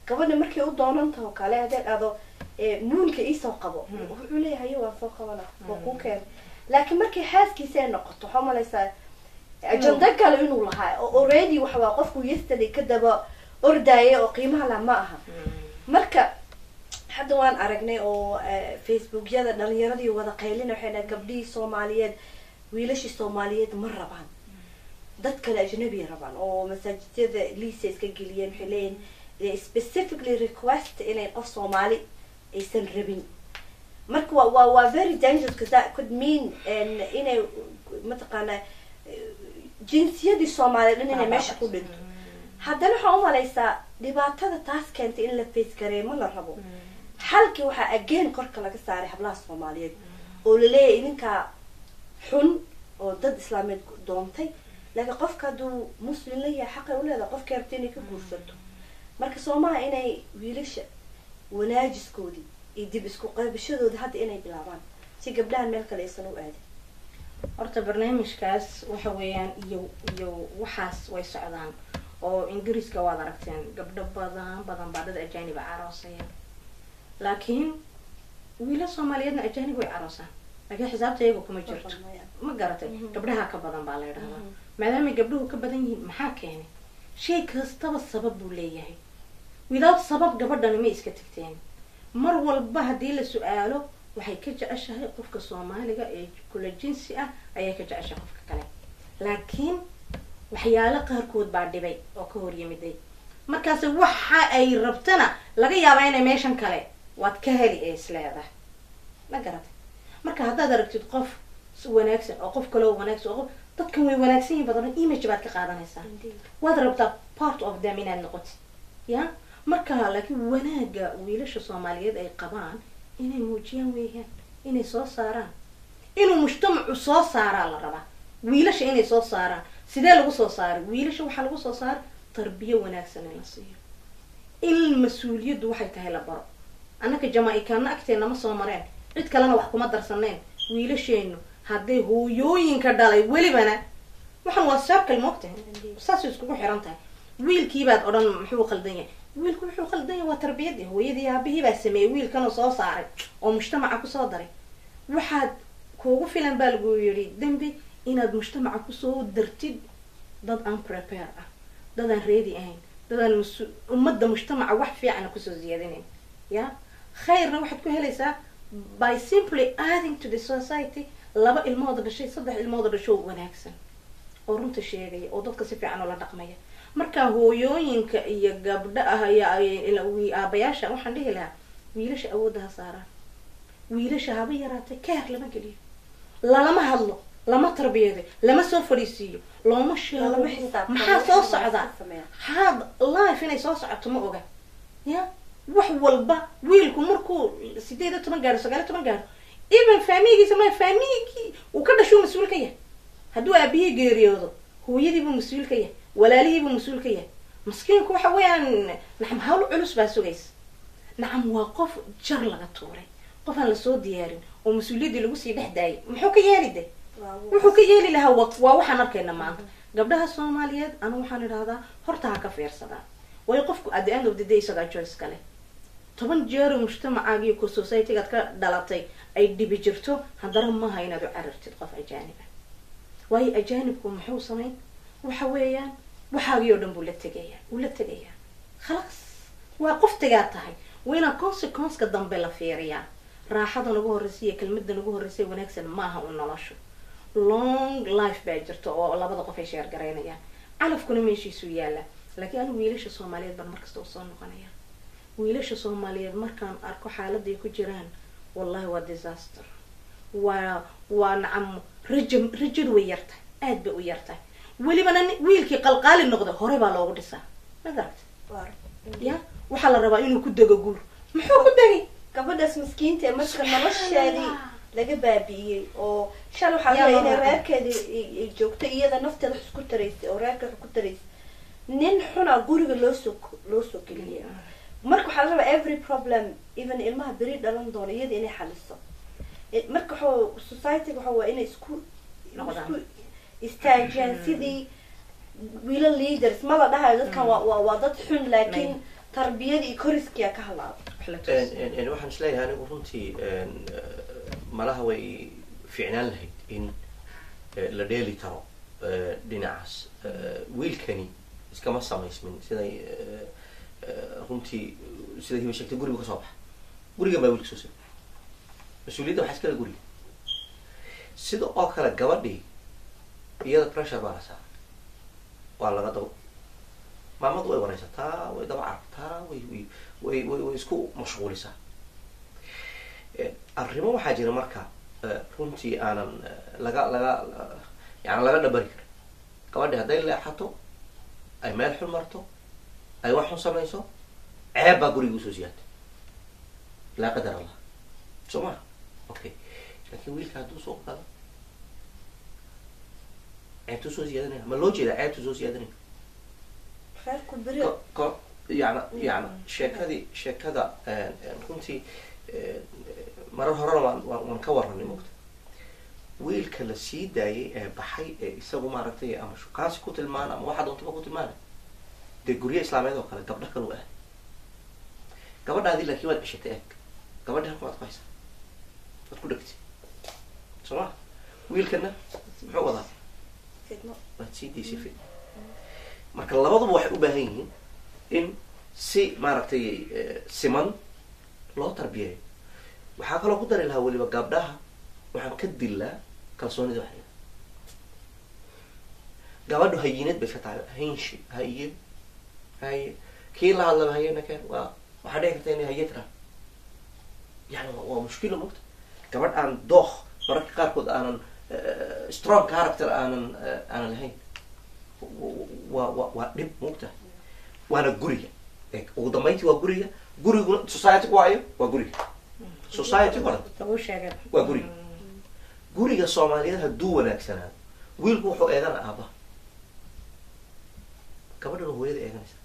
gabadha markay u doonantaho kale hadday dhado nuunka iisoo qabo wuxuu leeyahay waan soo qabana waa kuu keen laakiin markay xaaskiisa ay noqoto waxaa umalaysaa ajanda kale inuu lahaa oo already waxawaa qofku yesterday ka daba ordaya oo qiimaha lah ma aha marka hadda waan aragnay oo facebookyada dhalinyaradii wada qaylina waxay dhahay gabdhihii soomaaliyeed wiilashii soomaaliyeed ma rabaan dad kale ajnabiya rabaan oo masaajidyada liisa iska geliyeen waxay leeyihin they specifically request inay qof soomaali aysan rabin marka waa very dangerous because that could mean inay mataqaana jinsiyadii soomaaliyeed dhan inay meesha ku dhinto haddana waxaa umalaysaa dhibaatada taas keentay in la face gareeyo ma la rabo xalkii waxaa again korka laga saaray hablaha soomaaliyeed oo laleeyahay idinkaa xun oo dad islaameed doontay laakiin qofka hadduu muslim la yahay xaqay u leedahay qofka rabta inay ka guursato marka soomaha inay wiilasha wanaajiskoodii iyo dib isku qaybashadooda hadda inay bilaabaan si gabdhahan meel kale aysan u aadin horta barnaamijkaas waxa weeyaan iyo waxaas way socdaan oo ingiriiska waad aragteen gabdho badan baa dad ajaanib a caroosaya laakiin wiila soomaaliyeedna ajaanib way caroosaan laakiin xisaabta iyaga kuma jirto ma garatay gabdhaha ka badan baa la yidhahdaa maadaamay gabdhuhu ka badan yihiin maxaa keenay shay kastaba sabab buu leeyahay without sabab gabadhani ma iska tagteen mar walba haddii la su-aalo waxay ka jeceshahay qofka soomaaliga ee kula jinsi ah ayay ka jeceshahay qofka kale laakiin waxyaalo qaarkood baa dhibay oo ka hor yimiday markaas waxa ay rabtana laga yaabaa inay meeshan kale waad ka heli ee isleedahay ma garatay marka haddaad aragtid qof wanaagsan oo qof kale oo wanaagsan oo dadkan way wanaagsan yihiin badan image baad ka qaadanaysaa waad rabtaa part of them inaad noqotid ya marka laakiin wanaaga wiilasha soomaaliyeed ay qabaan inay muujiyaan weeyaan inay soo saaraan inuu mujtamacu soo saaraa la rabaa wiilasha inay soo saaraan sidee lagu soo saaray wiilasha waxaa lagu soo saaray tarbiyo wanaagsan in la siiyo il mas-uuliyaddu waxay tahay la baro annaka jamaaikaana agteena ma soo mareen cid kalena wax kuma darsaneen wiilasheenu hadday hooyooyinka dhalay welibana waxaan waa circle moogtahay saasay iskugu xiran tahay wiilkiibaad odhan muxuu qaldan yahay wiilku wuxuu qaldan yahay waa tarbiyadii hooyadii aabihii baa sameeyey wiilkanoo soo saaray oo mujtamaca kusoo daray waxaad kuugu filan baa lagu yidhi dembi inaad mujtamaca kusoo dartid dad aan prepare ah dad aan ready ahayn dad aan ummadda mujtamaca wax fiicana kusoo ziyadinayn ya khayrna waxaad ku helaysaa by simply adding to the society 2 ilmood dhashay 3 ilmood dhasho wanaagsan oo runta sheegaya oo dadka si fiican ula dhaqmaya marka hooyooyinka iyo gabdhaha iyo aabayaasha waxaan dhihi lahaa wiilasha awoodda saaraan wiilasha haba yaraatay keer lama geliyo lama hadlo lama tarbiyeeyo lama soo fadhiisiyo looma sheego maxaa soo socda haad life inay soo socoto ma oga ya wax walba wiilku markuu 18 gaaro 19 gaaro even familigiisa ma family uu ka dhasho mas'uul ka yahay hadduu aabihii geeriyoodo hooyadiiba mas'uul ka yahay walaalihiiba mas'uul ka yahay maskiinku waxa weeyaan naxam hawl culus baa sugaysa naxam waa qof jar laga tuuray qof aan la soo diyaarin oo mas'uuliyadii lagu sii dhexdaayay muxuu ka yeelay wuxuu ka yeeli lahaa waa waxaan arkayna maanta gabdhaha Soomaaliyeed anu waxaan idhaahdaa horta ha ka fiirsadaan way qofku at the end of the day isaga choice kale 10 jeer mujtamacaaga iyo society-ga ka dhalatay ay dhibi jirto haddana ma aha inaad u carartid qof ajaanib ah way ajaanibku muxuu sameyn waxa weeyaan waxaagii oo dhan buu la tagayaa خلاص waa qof tagaa tahay wayna consequence-ka dambe la fiiriyaa raaxada nagu horreysay kelmadda nagu horreysay wanaagsan ma aha u noloshu long life baa jirto oo labada qof ay share gareynayaan calafkuna meeshiisu yaala laakiin anigu wiilasha Soomaaliyeed baan markasta u soo noqonaya wiilasha Soomaaliyeed markaan arko xaaladda ku jiraan wallahi waa disaster waa nacam rajad way yartay aad bay u yartay welibana wiilkii qalqaali noqdo hore baa loogu dhisaa madaxda ya waxa la rabaa inuu ku dago guur muxuu ku dagay gabadhaas miskiinta ee marka nolosheedii laga baabiiyey oo shal waxa la inay reerkeedii joogto iyada nafteeda isku taraysay oo reerkeeda ku taraysay nin xuna guriga loo soo geliyay marka waxa la rabaa every problem even ilmaha beri dhalan doona iyada inay xaliso marka society waxa inay isku istaajiyaan sidii wiila leaders ma la dhahayo dadkan waa dad xun laakiin tarbiyada iyo koriskiya ka halaabo waxaan isleeyahay anigu runtii malaha way fiicnaan lahayd in la dheeli karo dhinacaas wiilkani iskama samaysmin siday runtii sida hiba sheegtay guriga ka soo baxa guriga baa wiilka soo sii mas-uuliyadda waxaa iskala guriga sida oo kale gabadhii iyada pressure baa la saaray waa laga dabo maamadu way wareysataa way daba carabtaa way isku mashquulisaa arrimo waxaa jira marka runtii aanan laga dhabari karin gabadhi hadday leexato ay meel xun marto ay wax xun samayso ceeb baa guriga usoo siyaatay laa qadar allah soo maa okay laakiin wiilka hadduu soo qado ceebtu soo ziyaadanaya ma loo jeedaa ceebtu soo ziyaadanaya reerku beri yani sheekada runtii marar horena waan ka warranay mogta wiilka la sii daayay ee baxay ee isagu maaragtay ama shukaansi ku tilmaana ama waxaa doontaba ku tilmaana dee guryo islaameed oo kale gabdho kale u ahay gabadhaadii laakiin waad ceshatay eeg gabadhi halkan waad ku haysaa waad ku dhegtay soo ma wiilkana muxuu wadaa fidmo waad sii daysay fidmo marka labaduba waxay u baahan yihiin in si maaragtay siman loo tarbiyeeyo waxaa kaloo ku dari lahaa weliba gabdhaha waxaan ka dilaa kalsoonida waxay gabadhu hayinad bay iska tahay haynshi haye kii la hadlaba hayena keen waa waxaa dhici karta inay haye tiraa yani waa mushkilo mogta gabadh aan dookh mararka qaarkood aanan strong character aanan lahayn waa dhib mogta waana guriga ugu dambayntii waa guriga guriguna society ku waayo waa guriga society o dhan waa guriga guriga soomaaliyeed hadduu wanaagsanaado wiilku wuxuu eegana aabaha gabadhana hooyada eeganaysa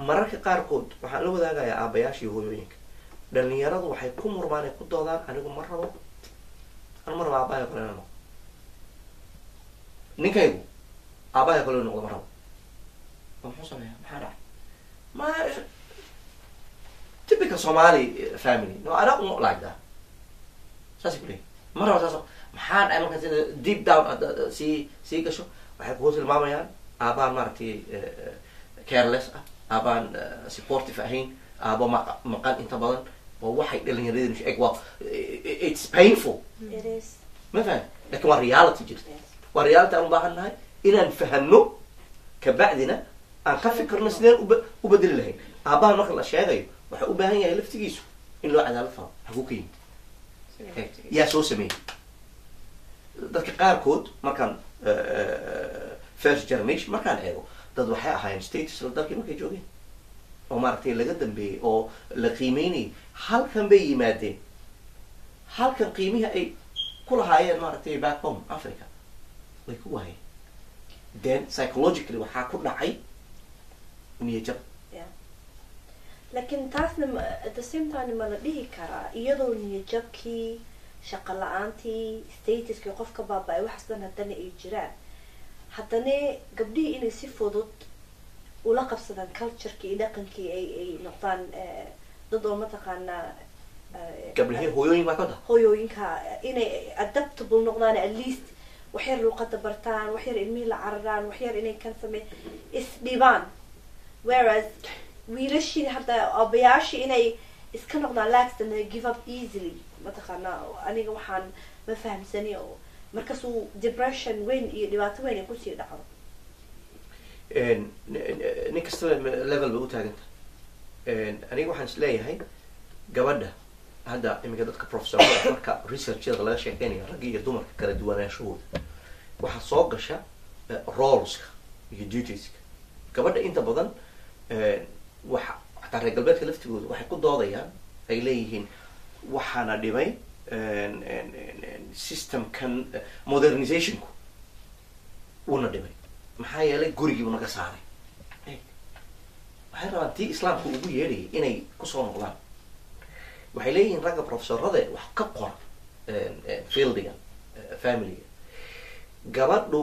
mararka qaarkood waxaan la wadaagayaa aabayaasha iyo hooyooyinka dhalinyaradu waxay ku murmaan ay ku doodaan anigu ma rabo aabaha kale inaan noqdo ninkaygu aabaha kale noqdo ma rabo ma muxuu sameeyaa maxaa dhacay ma typical Somali family no I don't like that saasi ku leeyahay ma rabo saas maxaa dhacay marka sida deep down sii gasho waxay ku tilmaamayaan aabaan maaragtay careless ah aabaan supportive ahayn aabo maqan inta badan waa waxay dhalinyarada eg waa it's painful it is ma fahan lakin waa reality jirta waa reality aan u baahan nahay inaan fahano kabacdina aan ka fikirno sideen u bedeli lahayn aabahan marka la sheegayo waxa u baahan yahay laftigiisu in loo cadaalad faro haguu ka yimid yaa soo sameeyey dadka qaarkood markaan first generation markaan eego dad waxay ahaayeen status la dalkii markay joogeen oo maaragtay laga dambeeyey oo la qiimeynayay halkan bay yimaadeen halkan qiimihii ay ku lahaayeen maaragtay back home Africa way ku waayeen then psychologically waxaa ku dhacay niyajab laakiin taasna at the same time ma la dhihi karaa iyadoo niyajabkii shaqo la-aantii statuskii qofka baaba-ay waxaas dhan haddana ay jiraan haddana gabdhihii inay si fudud ula qabsadaan culturekii iyo dhaqankii ay noqdaan dad oo mataqaanaa gabdhihii hooyooyin baa ka da hooyooyinka inay adaptable noqdaan at least waxyar luuqada bartaan waxyar ilmihii la cararaan waxyar inay kan sameyn isdhibaan whereas wiilashii hadda aabayaashii inay iska noqdaan laxtan give up easily mataqaanaa aniga waxaan ma fahamsani oo markaasuu depression weyn iyo dhibaato weyn ay kusii dhacdo nin kastaba level bay u taaganta aniga waxaan is leeyahay gabadha hadda iminka dadka professorada marka researchada laga sheekeynaya ragga iyo dumarka kala duwanaanshahooda waxaa soo gasha roleska iyo dutieska gabadha inta badan waxa xataa reer galbeedka laftigooda waxay ku doodayaan ay leeyihiin waxaana dhimay systemkan modernizationku uuna dhimay maxaa yeelay gurigiibu naga saaray waxay rabaan tii islaamka ugu yeedhayay inay kusoo noqdaan waxay leeyihiin ragga professorada wax ka qora fieldigan familyga gabadhu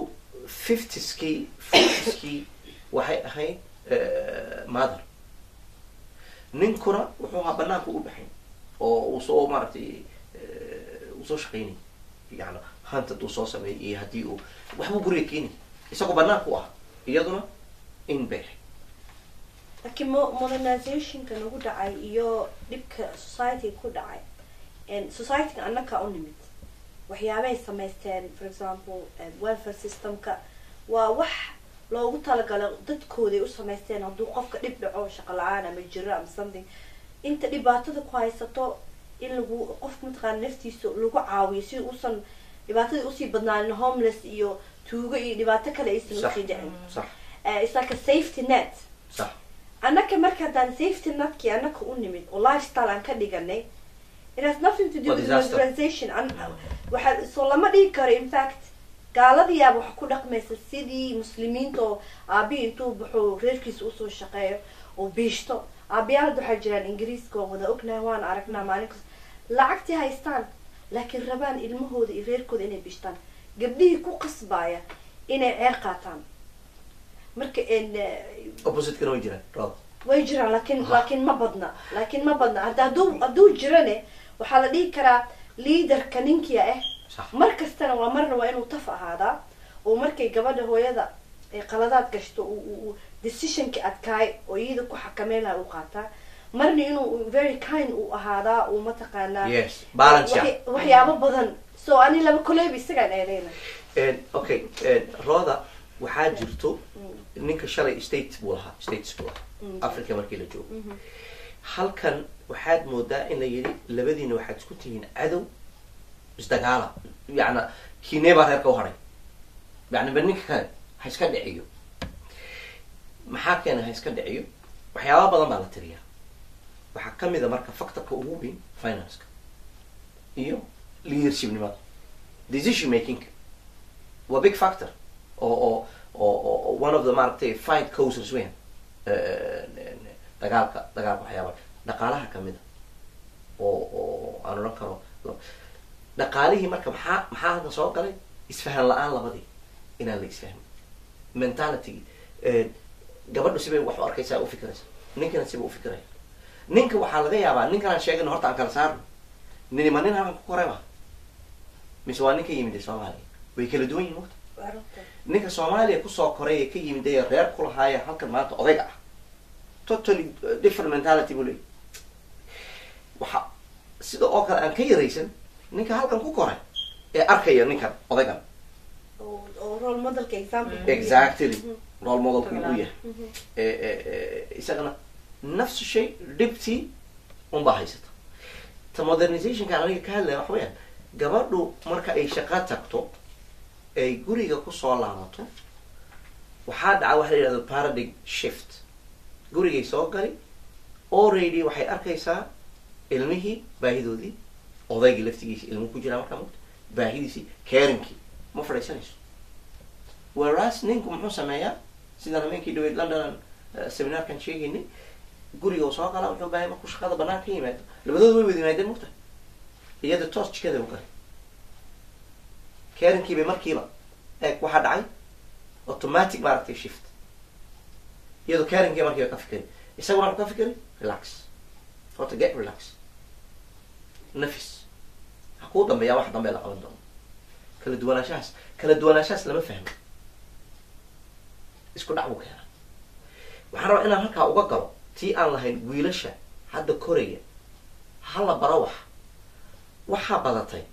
50skii waxay ahayd mother ninkuna wuxuu ahaa banaanka u baxay oo uu soo maaragtay uu soo shaqaynay yani hantad uu soo sameeyay iyo haddii uu waxbuu guriga keenay isagoo banaanka u ah iyaduna in bay ahayd laakiin modernizationka nagu dhacay iyo dhibka society ku dhacay societyga annaka u nimid waxyaabay samaysteen for example welfare systemka waa wax loogu talagalo dadkooday u samaysteen hadduu qofka dhib dhaco shaqo la-aan ama jiro ama something inta dhibaatada ku haysato in lagu qofka mataqaana naftiisa lagu caawiyo si uusan dhibaatada usii badnaanin homeless iyo tuugo iyo dhibaato kale aysan usii dhicin it's like a safety net annaka marka haddaan safety netkii annaka u nimid oo lifestyle aan ka dhiganay it has nothing to do with modernization waxaa soo lama dhigi karo in fact gaaladiyaaba waxa ku dhaqmaysa sidii muslimiinta oo aabihi intuu baxo reerkiisa usoo shaqeeyo oo biishto aabiyaalada waxaa jiraan ingiriiska oo wada ognahay waan aragnaa maalin kasta lacagtii haystaan laakiin rabaan ilmahooda iyo reerkooda inay bishtaan gabdhihii ku qasbaya inay ceer qaataan marka opposite-kana way jiraan rood way jiraan laakiin ma badna hadduu jirane waxaa la dhihi karaa liaderka ninkia mar kastana marna waa inuu taf ahaadaa oo markay gabadha hooyada ay qaladaad gashto decisionka adkaay oo iyada ku xakameyn laha u qaataa marna inuu very kind u ahaadaa uu mataqaanaa waxyaabo badan so ani laba koleyba isagaan eedeyna okay rooda waxaa jirto ninka shalay states buu lahaa africa markii la joogo halkan waxaad moodaa in la yidhi labadiina waxaad isku tihiin cadow isdagaala yana kineebaa reerka u haray yani ba ninka kale ha iska dhiciyo maxaa keena ha iska dhiciyo waxyaaba badan baa la tiriyaa waxaa kamid a marka factorka ugu weyn financeka iyo leadershipnimada decision making waa big factor oo one of the maaragtay fight causes weyn dagaalka waxyaaba dhaqaalaha kamid a oo aan odhan karo dhaqaalihii marka maxaa hadda soo galay isfahan la-aan labadii inaan la isfahmin mentalitygii gabadhu sibay wax u arkaysaa u fikiraysa ninkana siba ufikiraya ninka waxaa laga yaabaa ninkan aan sheegano horta aan kala saarno ninima nin halkan ku koray ma mise waa ninka yimid soomaaliya way kala duwan yihin mugta ninka soomaaliya kusoo koray ee ka yimid ee reer ku lahaaya halkan maanta odayga ah totally different mentality buu leeyahy waxa sida oo kale aan ka yaraysan ninka halkan ku koray ee arkaya ninkan odaygan exactly role modelku uu yahay isagana nafsu shay dhibtii unbaa haysata ta modernizationka aniga ka hadlaya waxa weyaan gabadhu marka ay shaqa tagto ay guriga kusoo laabato waxaa dhaca waxa la yidhahdo paradigm shift gurigay soo gali already waxay arkaysaa ilmihii baahidoodii odaygii laftigiisi ilmu ku jiraa markaa mugta baahidiisii caringkii ma fadhiisanayso whereas ninku muxuu sameeyaa sidaan habeenkii dhaweyd london seminaarkan sheegaynay guriga oo soo galaa wuxuu bahay markuu shaqada banaan ka yimaado labadooda way wada yimaadeen mugta iyada toos jikada u galay caringkiibay markiiba eeg waxaa dhacay automatic maaragtay shift iyadoo caringkii markiiba ka fikray isaguna wuxuu ka fikray relax horta get relax nafis ha kuu dambeeyaa wax dambe la qaban doono kala duwanaanshahaas lama fahmo isku dhac buu keenaa waxaan rabaa inaan halkaa uga galo tii aan lahayn wiilasha hadda koraya hala baro waxaa badatay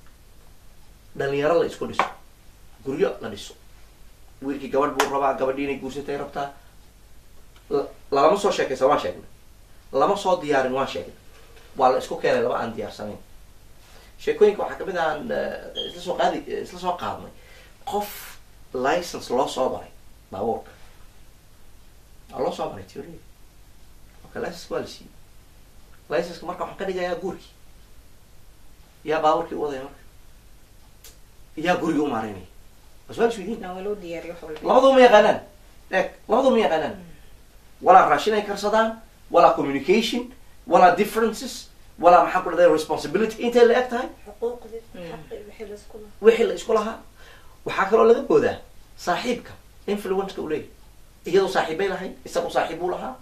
dhalinyaro la isku dhiso guryo la dhiso wiilkii gabadh buu rabaa gabadhii inay guursatay rabtaa lama soo sheekaysa waan sheegnay lama soo diyaarin waan sheegnay waa la isku keenay laba aan diyaarsanayn sheekooyinka waxaa kamid aan isla soo qaadnay qof license loo soo baray baabuurka waa loo soo baray teoria okay license waa la siiyey licenceka marka waxaan ka dhigayaa guurkii yaa baabuurkii u wadaya marka yaa gurigii u maareynaya aswaa isweydiin labaduu ma yaqaanaan labaduu ma yaqaanaan walaa raashin ay karsadaan walaa communication walaa differences walaa maxaa ku dhahday responsibility intay la eg tahay wixii la isku lahaa waxaa kaloo laga boodaa saaxiibka influenceka u leeyahy iyadoo saaxiibbay lahayd isagu saaxiib buu lahaa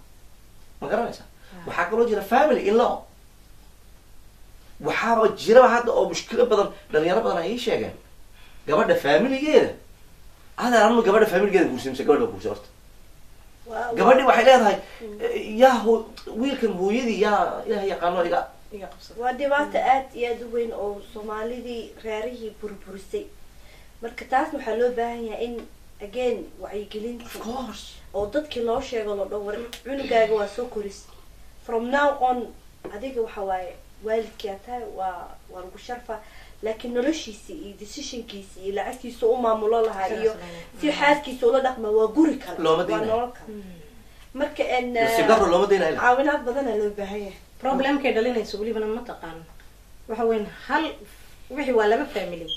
ma garanaysaa waxaa kaloo jira family in law waxaaba jiraba hadda oo mushkilo badan dhalinyaro badan ay ii sheegeen gabadha familigeeda adaa anma gabadha familigeeda guursa mise gabadh baa guursa horta gabadhi waxay leedahay yaa wiilkan hooyadii yaa ilaah yaqaano iga waa dhibaato aad iyo aada u weyn oo soomaalidii reerihii burburisay marka taasna waxaa loo baahan yahay in again wacyigelinta oo dadkii loo sheego loo dhan war cunugaaga waa soo koris from now on adiga waxa waaye waalidkii ataa waa lagu sharfa laakiin noloshiisi iyo decisionkiisi iyo lacagtiisa u maamulo lahaa iyo si xaaskiisa ula dhaqma waa guri kale waa nolol kale marka caawinaad badana loo baahan yahay problemkay dhalinayso welibana ma taqaano waxa weyn hal wixii waa laba family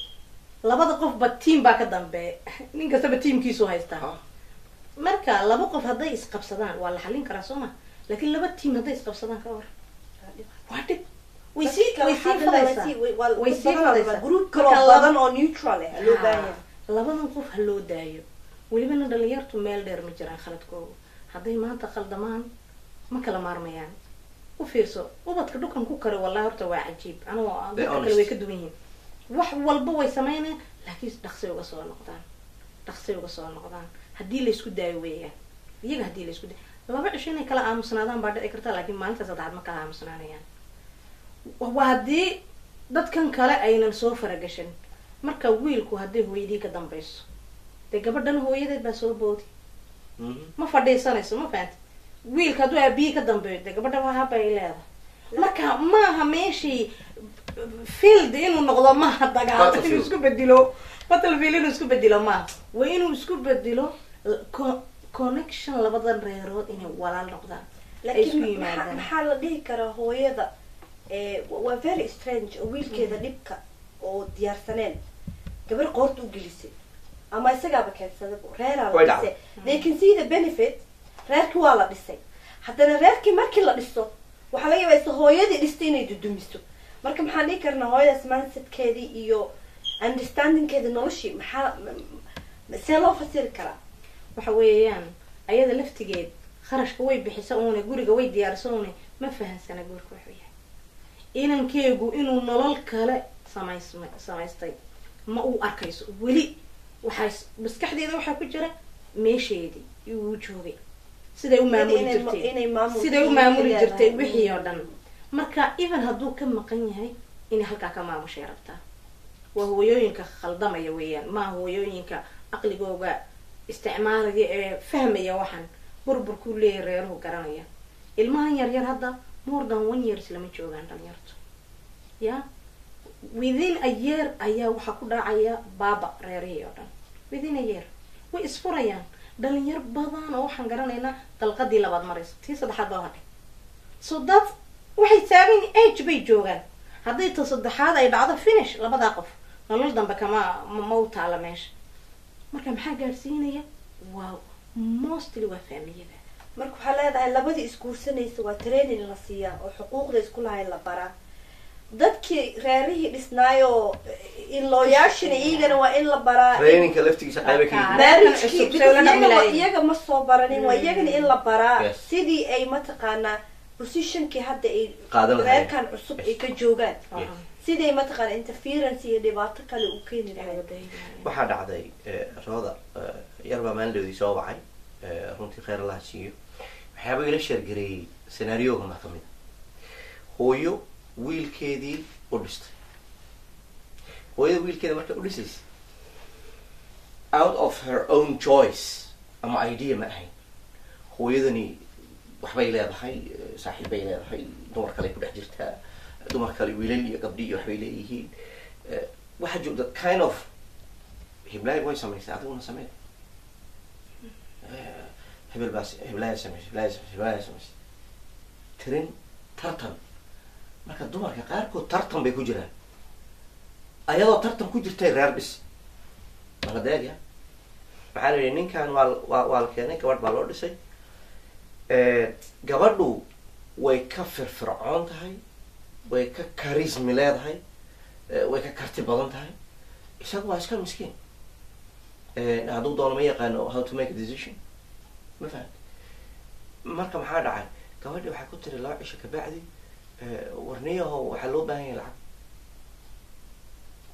labada qofba team baa ka dambeeya nin kastaba teamkiisu haystaa marka laba qof hadday isqabsadaan waa la xallin karaa soo ma laakiin laba team hadday isqabsadaan ka war waa dhib way sii fadaysaa group kala badan oo neutral ah loo baahan labadan qof ha loo daayo welibana dhalinyartu meel dheer ma jiraan khaladkooda hadday maanta qaldamaan ma kala maarmayaan u fiirso ubadka dhukan ku kare wallahi horta waa cajiib anoo dadka kale way ka duwan yihiin wax walba way sameynayaan laakiin dhaqsi uga soo noqdaan haddii la isku daayo weeyaan iyaga haddii la isku daayo laba cisho inay kala aamusnaadaan baa dhici karta laakiin maalinta saddexaad ma kala aamusnaanayaan waa haddii dadkan kale aynan soo faragashan marka wiilku hadday hooyadii ka dambayso dee gabadhan hooyadeed baa soo boodi ma fadhiisanayso ma fahanti wiilka hadduu aabihii ka dambeeyo dee gabadha wahabay leedahay marka maaha meeshii field inuu noqdo maaha dagaal inuu isku bedilo battlefield inuu isku bedilo maaha waa inuu isku bedilo connection labadan reerood inay walaal noqdaan ay isku yimaadaan maxaa la dhihi karaa hooyada waa very strange oo wiilkeeda dhibka oo diyaarsaneen gabar qoorta u gelisay ama isagaaba keensada reeraa la dhisay they can see the benefit reerkii waa la dhisay haddana reerkii markii la dhiso waxaa laga yaabaa hooyadii dhistay inay dudumiso marka maxaan dhihi karnaa hooyadaas mindsetkeedii iyo understandingkeeda noloshii maxaa see loo fasiri karaa waxa weeyaan ayada laftigeed kharashka way bixisa uuna guriga way diyaarisa uuna ma fahansana guurka wuxuu yahay inankeegu inuu nolol kale samaystay ma uu arkayso weli waxay maskaxdeeda waxaa ku jira meesheedii uu joogay siday u maamuli jirtay wixii oo dhan marka even hadduu ka maqan yahay inay halkaa ka maamushay rabtaa waa hooyooyinka khaldamaya weeyaan maa hooyooyinka aqligooga isticmaalaya ee fahmaya waxaan burburkuu leeyahay reeruhu garanaya ilmahan yaryar hadda more than 1 years lama joogaan dhalinyartu ya within a year ayaa waxaa ku dhacaya baaba reerihii oo dhan within a year way isfurayaan dhalinyar badan oo waxaan garanaynaa dalqadii labaad maraysa tii saddexaad baa hadhay so that waxay taagan age bay joogaan hadday ta saddexaad ay dhacdo finish labadaa qof nolol dambe ma u taala meesha marka maxaa gaadhsiinaya waa mostly waa familiyada marka waxaa leedahay labadii isguursanaysa waa training la siiyaa oo xuquuqda isku lahayn la baraa dadkii reerihii dhisnaayo in looyaashina iyagana waa in la baraa traininka laftigiisa qayba iyaga ma soo baranin waa iyagana in la baraa sidii ay mataqaanaa positionkii hadda ay reerkan cusub ay ka joogaan siday mataqaana interference iyo dhibaato kale u keeni lahayd waxaa dhacday rooda yarbaa maalindhoodii soo wacay runtii kheyr allaha siiyo waxyaaba ila sheergareeyey senaarioga ma kamid hooyo wiilkeedii u dhistay hooyada wiilkeeda markay u dhisaysa out of her own choice ama idea ma ahayn hooyadani waxbay leedahay saaxiib bay leedahay dumar kale ku dhex jirtaa dumar kale wiilal iyo gabdhi iyo waxbay leeyihiin waxaa joogta kind of heblaay way samaysay adiguna samee hebel baas heblaaya samaysay tirin tartan marka dumarka qaarkood tartan bay ku jiraan ayadoo tartan ku jirtay reer dhis maladeegya maxaa la yidhi ninkan waa la keenay gabadh baa loo dhisay gabadhu way ka firfircoon tahay way ka charismi leedahay way ka karti badan tahay isaga waa iska miskiin hadduu doono ma yaqaano how to make a decision ma fahamti marka maxaa dhacay gabadhi waxay ku tiri 2 cisho kabacdi warniyaho waxaa loo baahan yahay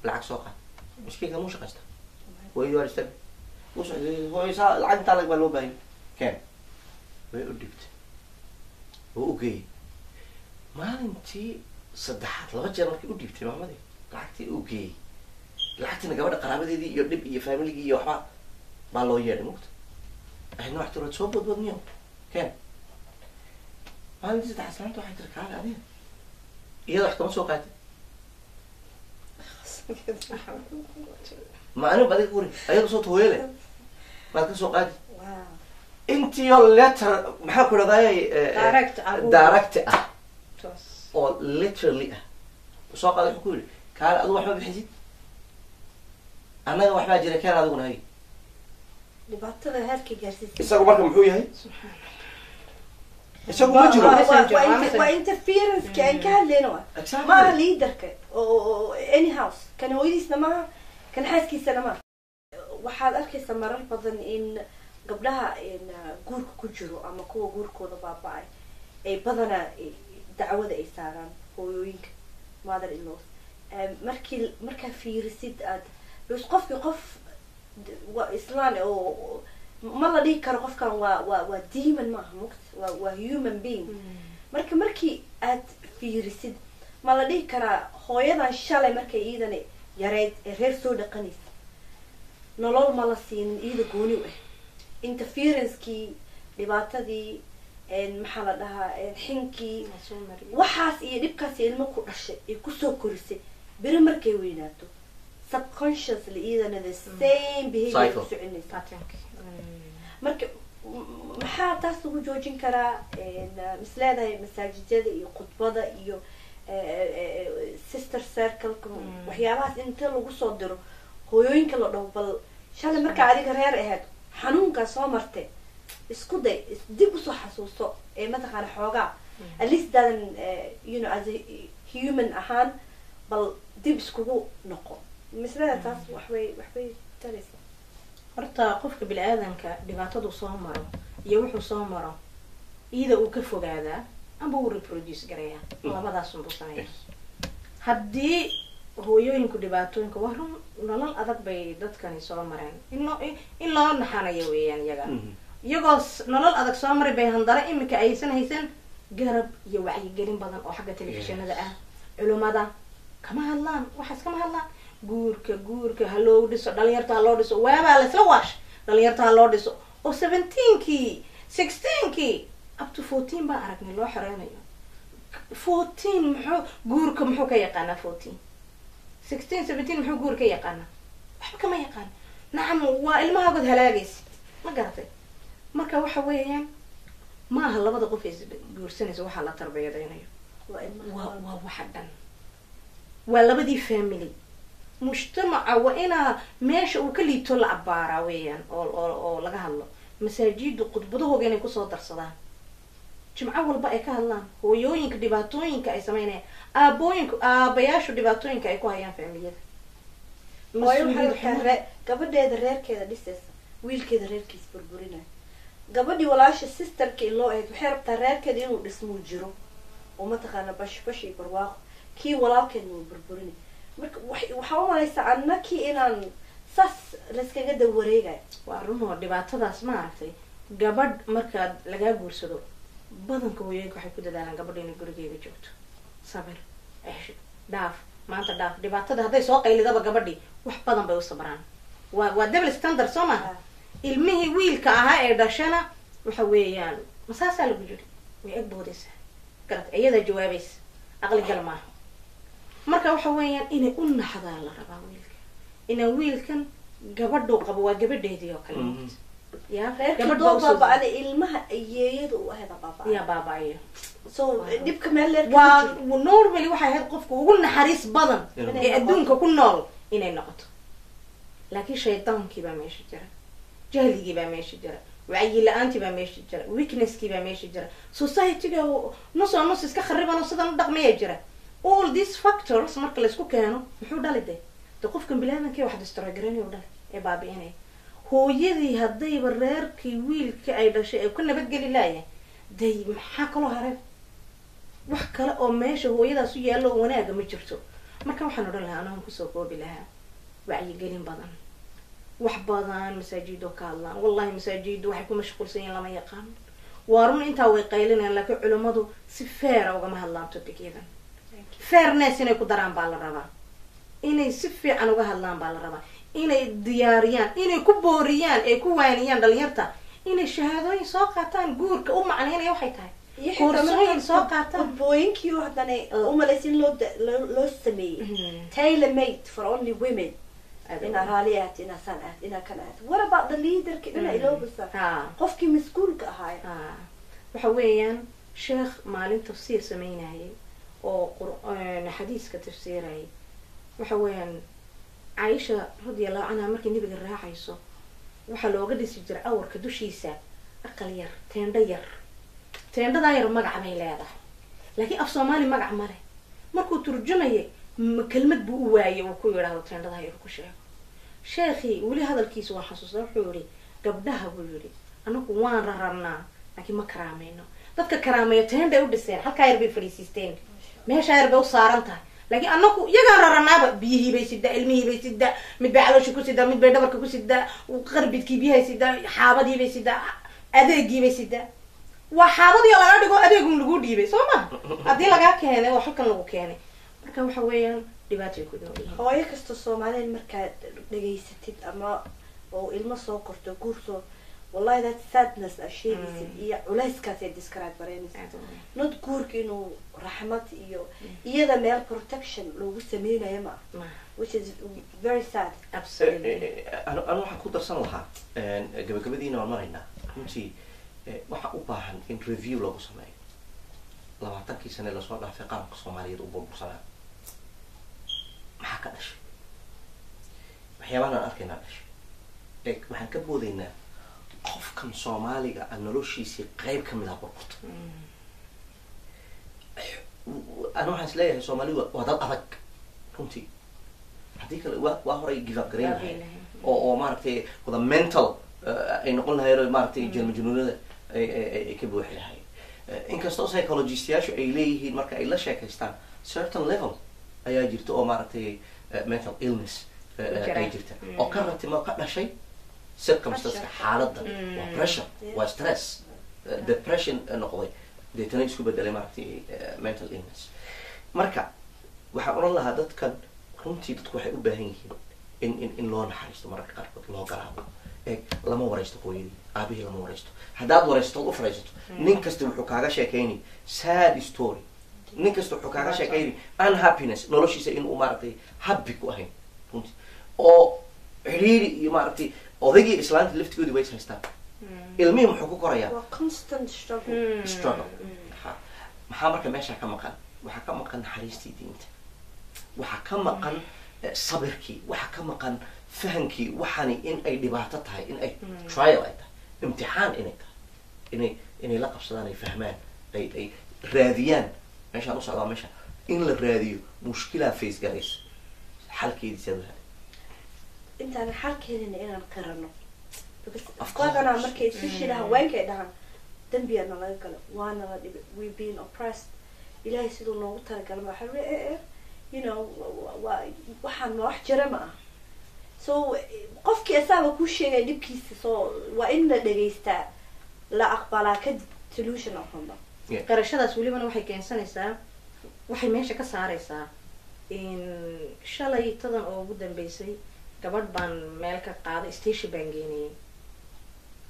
lacag soo qaad miskiinka muu shaqaysta hooyadii waa istag hooysaa lacag intaa lag baa loo baahan keen way u dhibtay oo u geeyay maalintii saddexaad 2 jeer markii u dhiibtay maamadii lacagtii u geeyay lacagtina gabadha qaraabadeedii iyo dhib iyo familigii iyo waxba baa loo yeedhay mugta ahna wax tirood soo bodbodniyo keen maalintii saddexaad salaanta waxay tiri kaale adiga iyada wax kama soo qaatay ma anigu adiga uri ayaga soo tooyele maad ka soo qaadi intiyo letter maxaa ku dhadaayay direct ah oo literally ah soo qaada wuxuu ku yidhi kaale adigu waxba bixisid annaga waxbaa jira keen adiguna hay dhibaatada heerka gaarsiisay isagu marka muxuu yahay isagu ma jiro waa interference-ka aan ka hadlayno maaha leaderka oo any house kan hooyadiisna maaha kan xaaskiisana maaha waxaad arkaysaa marar badan in gabdhaha guurka ku jiro ama kuwa guurkooda baaba-ay ay badanaa dacwada ay saaraan hooyooyinka mother in laws markaa fiirisid aad qofkii qof waa islaan oo ma la dhihi karo qofkan waa demon maaha mugt waa human being markii aad fiirisid ma la dhihi karaa hooyadan shalay markay iidana yareyd ee reer soo dhaqanaysa nolol ma la siinin iida gooni u ah interferencekii dhibaatadii maxaa la dhahaa xinkii waxaas iyo dhibkaas ilmo ku dhashay ay kusoo korisay beri markay weynaato subconsciously iidana the same behavior ku soconaysa marka maxaa taas lagu joojin karaa misleedahay masaajidada iyo khudbada iyo sister circleka waxyaabahaas inta lagu soo diro hooyooyinka la dhaho bal shalay markaa adiga reer ahayd xanuunkaa soo marte isku day dib usoo xasuusto ee mataqaana xoogaa at least daadan you know as a human ahaan bal dib iskugu noqo misleda taas waxbay taraysa horta qofka bini-aadanka dhibaatadu soo maro iyo wuxuu soo maro iyada uu ka fogaadaa amba uu reproduce garayaa labadaasunbuu sameeya haddii hooyooyinku dhibaatooyinka waa run nolol adag bay dadkani soo mareen in loo naxanayo weeyaan iyagoo nolol adag soo maray bay handara iminka aysan haysan garab iyo wacyigelin badan oo xagga telefishinada ah culumada kama hadlaan waxaas kama hadlaan guurka ha loo dhiso dhalinyarta ha loo dhiso waabaa laisla waash dhalinyarta ha loo dhiso oo 17kii 16kii up to 14 baan aragnay loo xoreynayo 14 muxuu ka yaqaanaa 14 16 17 muxuu guur ka yaqaanaa waxba kama yaqaan nacam waa ilmahaagood halaagaysa ma garatay marka waxa weeyaan maaha labada qof ay guursanayso waxaa la tarbiyadaynayo waa waxa dhan waa labadii family mujtamaca waa inaa meesha uu ka liito la abaaraa weeyaan oo laga hadlo masaajidu khudbadahooga inay kusoo darsadaan jimco walba ay ka hadlaan hooyooyinka dhibaatooyinka ay sameynayaan aabayaashu dhibaatooyinka ay ku hayaan familiyada gabadheeda reerkeeda dhisaysa wiilkeeda reerkiis burburinaya gabadhii walaasha sisterka iloo ahayd waxay rabtaa reerkeeda inuu dhismuu jiro oo mataqaana bash iyo barwaaqo kii walaalkeedna uu burburinay marka waxaa u malaysaa annakii inaan saas layskaga dawareegayo waa runoo dhibaatadaas ma aragtay gabadh markaad lagaa guursado badanka hooyooyinka waxay ku dadaalaan gabadha inay gurigeeda joogto sabir cesho dhaaf maanta dhaaf dhibaatada hadday soo qaylidaba gabadhii wax badan bay u sabraan waa double standard soo maha ilmihii wiilka ahaa ee dhashana waxa weeyaan masaasaa lagu jiri way ag boodaysaa garat iyadaa jawaabaysa aqli gal maaha marka waxa weeyaan inay u naxdaa la rabaa wiilka inaa wiilkan gabadhuu qabo waa gabadheedii oo kale baaba ilmaha yeeyada u ahayd yaa baaba-ayo so dhibka meel waa normally waxay ahayd qofka ugu naxariis badan ee adduunka ku nool inay noqoto laakiin shaydaankii baa meesha jira jahligii baa meesha jira wacyi la-aantii baa meesha jira weaknesskii baa meesha jira societyga nus iska khariban oo sidan u dhaqmaya jira all these factors marka laysku keeno muxuu dhali de qofkan bilaadanki wax destroy garanay u dhali ee baabi-inaya hooyadii haddayba reerkii wiilka ay dhashay ay ku nabadgeli laayahay day maxaa kaloo hareen wax kale oo meesha hooyadaas u yaallo oo wanaaga ma jirto marka waxaan odhan lahaa anaan kusoo koobi lahaa wacyigelin badan wax badan masaajido ka hadlaan wallahi masaajidu waxay ku mashquulsan yihiin lama yaqaan waa run intaa way qaylinayaan laakiin culimmadu si faira ugama hadlaan topicyadan fairness inay ku daraan baa la rabaa inay si fiican uga hadlaan baa la rabaa inay diyaariyaan inay ku booriyaan ay ku waaniyaan dhalinyarta inay shahaadooyin soo qaataan guurka u macneynaya waxay tahay koorsooyin soo qaataan booyinkii haddana umalaysa in loo sameeyey tailor made for only women inaa raali ahaat inaa saan ahaat inaa kan ahaat what about the leaderka inaa iloobasa qofkii mas-uulka ahaay waxa weeyaan sheekh maalin tafsiir sameynayay oo xadiiska tafsiirayay waxa weeyaan caaisha radiyallahu anha markay nabiga raacayso waxaa looga dhisi jiray awrka dushiisa aqal yar teendhadaa yar magac bay leedahay laakiin af soomaali magac male markuu turjumayay kelmad buu u waayay uu ku yidhaahdo teendhadaa yar ku sheego sheekhii weli hadalkiisa waa xasuusta wuxuu yihi gabdhaha buu yihi anagu waan rararnaa laakiin ma karaamayno dadka karaameeyo teendhay u dhiseen halkaa yar bay fadhiisiisteen meeshaa yar bay u saaran tahay laakiin anagu iyagaan raranaaba biyihii bay sidaa ilmihii bay sidaa mid bay calooshii ku sidaa mid bay dhabarka ku sidaa qarbidkii biyahay sidaa xaabadii bay sidaa adeegii bay sidaa waa xaabadii laga dhigo adeegun lagu dhiibay soo ma haddii lagaa keenay oo halkan lagu keenay marka waxa weeyaan dhibaatay ku dhow hooyo kasta Soomaaliyeed markaad dhageysatid ama oo ilmo soo korto guurto wallahi that sadness ashaydisid iyo culayskaas ay describe bareynaysaa not guurka inuu raxmad iyo iyada meel protection loogu sameynayo ma which is very sad. Absolutely. أنا waxaan ku darsan lahaa gabagabadiina waan maraynaa runtii waxa u baahan in review lagu sameeyo 20 sano la soo dhaafay qaranka Soomaaliyeed u burbursanaa maxaa ka dhashay waxyaabaha aan arkaynaa dhashay waxaan ka boodaynaa qofkan Soomaaliga aan noloshiisii qayb ka mid ah burburta أنا waxaan isleeyahay Soomaalidu waa dad adag runtii hadii kale waa horay give up gareyn oo maaragtay wada mental ay noqon lahayd maaragtay majnuunada ay ka buuxi lahayd inkastoo psychologists ay leeyihiin marka ay la sheekaystaan certain level ayaa jirta oo maaragtay mental illness ay jirta oo ka ratimo ka dhashay circumstance xaaladda waa pressure waa stress depression noqday deetana isku bedelay maaragtay mental illness marka waxaan oran lahaa dadkan runtii dadku waxay u baahan yihiin in loo naxariisto mararka qaarkood loo galaabo lama waraysto hooyadii aabihii lama waraysto haddaad waraysto u fariisato nin kasta wuxuu kaaga sheekayni sad story nin kasta wuxuu kaaga sheekayni unhappiness noloshiisa inuu maaragtay happy ku ahayn runtii oo xiriiri iyo maaragtay odaygii islaanta laftigoodii way haystaan ilmihii muxuu ku korayaa constant struggle maxaa marka meesha ka maqan waxaa ka maqan naxariistii diinta waxaa ka maqan sabirkii waxaa ka maqan fahankii waxani in ay dhibaato tahay in ay trial ay tahay imtixaan inay tahay inay la qabsadaan ay fahmaan ay raadiyaan meeshaan u socdaa meesha in la raadiyo mushkilaa face garaysa xalkeediisa la intaan xalkeedina inaan qarano afkaagana markay isfishida haweenkay dhahaan dambiyaana laga galo waana la dhibay we been oppressed ilaahay siduu noogu talagalay waxa you know waxaan ma wax jira ma ah so qofkii asaaba ku sheegay dhibkiisa soo waa in la dhageystaa la aqbalaa ka solution aqoonba qarashadaas welibana waxay keensanaysaa waxay meesha ka saaraysaa in shalay tadan oo ugu dambeysay gabadh baan meel ka qaaday station baan geenayay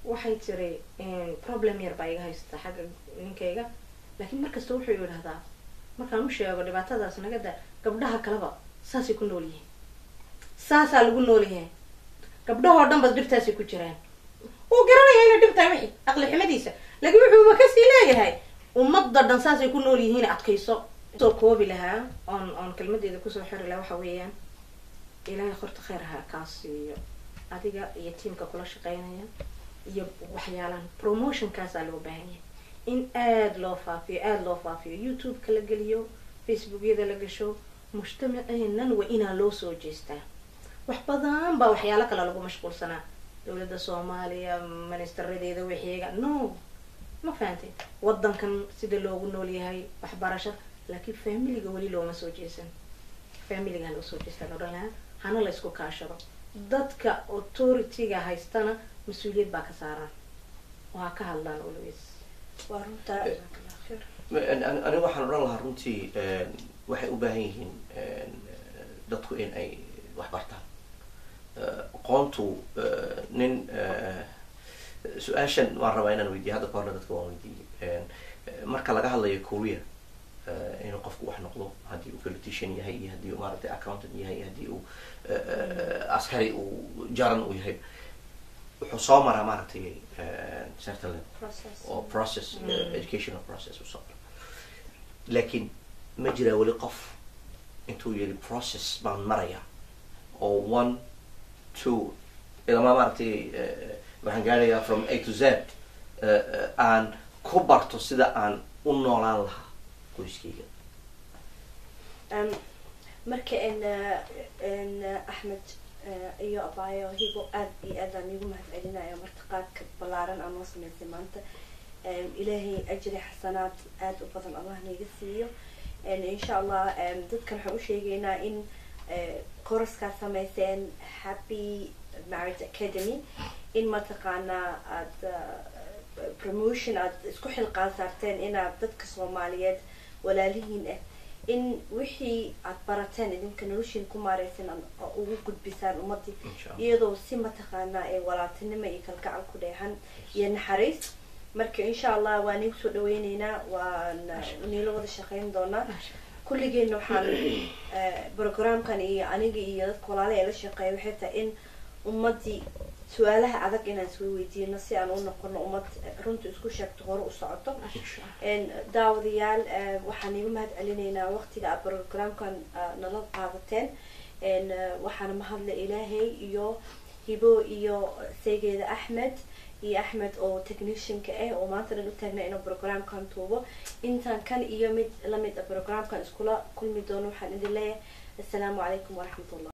waxay tiri problem yar baa iga haysta xagga ninkayga laakiin markasta wuxuu yidhahdaa markaan u sheego dhibaatadaas nagada gabdhaha kaleba saasay ku nool yihiin saasaa lagu nool yahay gabdhahoo dhan bas dhibtaasay ku jiraan uu garanaya inay dhibtahay wixii aqli ximadiisa laakiin wuxuuba kasii leeyahay ummadda dhan saasay ku nool yihiin adkayso soo koobi lahaa oon kelmadeeda kusoo xiri lahaa waxa weeyaan ilaahay horta khayr ha kaa siiyo adiga iyo tiimka kula shaqeynaya iyo waxyaalaan promotionkaasaa loo baahan yahay in aada loo faafiyo youtube-ka la geliyo facebookyada la gasho mujtamaceenan waa inaa loo soo jeestaa wax badan baa waxyaalo kale lagu mashquulsanaa dowladda Soomaaliya ministeradeeda wixiiga no ma fahantay wadankan sida loogu nool yahay waxbarasho laakiin familiga wali looma soo jeesan familiga loo soo jeestaa oranaa hana la isku kaashado dadka authority-ga haystana mas'uuliyad baa ka saaran waa ka hadlaan always waa runta aniga waxaan oran lahaa runtii waxay u baahan yihiin dadku in ay wax bartaan aqoontu nin su-aashan waan rabaa inaan weydiiyo hadda kahorna dadka waan weydiiyey marka laga hadlayo career inuu qofku wax noqdo haddii uu politician yahay iyo haddii uu maaragtay accountant yahay iyo haddii uu askari uu jaran uu yahay wuxuu soo maraa maaragtay certain oo process educational process usoo mara laakiin ma jiraa weli qof intuu yeli process baan marayaa oo 1 2 ilama maaragtay waxaan gaarayaa from A to Z aan ku barto sida aan u noolaan lahaa qoyskayga. marka Axmed iyo abaayo hibo aad iyo aad aan igu mahadcelinayo martiqaadka ballaaran aan noo samaysay maanta. ilaahay ajri xasanaad aad u badan allah naga siiyo. insha allah dadkan waxaan u sheegaynaa in kooraska samayseen Happy Marriage Academy in mataqaanaa aad promotion aad isku xilqaan saarteen inaad dadka Soomaaliyeed walaalihiin in wixii aad barateen idinka noloshiin ku maareysan ugu gudbisaan ummadii iyadoo si mataqaanaa ee walaaltinimo iyo kalgacal ku dheehan iyo naxariis. marka insha allah waan igu soo dhaweyneynaa waan niilo wada shaqeyn doonaa kulligeena waxaan programkan iyo aniga iyo dadka walaalaha la shaqeeyo waxay tahay in ummadii su'aalaha adag inaan soo weydiino si aan u noqono ummad runta isku sheegto hore u socoto. daawadayaal waxaan igu mahadcelinaynaa waqtiga aad programkan nala qaadateen. waxaana mahadle ilaahay iyo hibo iyo saygeeda Axmed iyo Axmed oo technicianka oo maanta dhan u taagnaa inuu programkan tuubo. intaan kan iyo mid la mid programkan iskula kulmi doono waxaan idin leeyahay assalaamu calaykum waraxmatullah.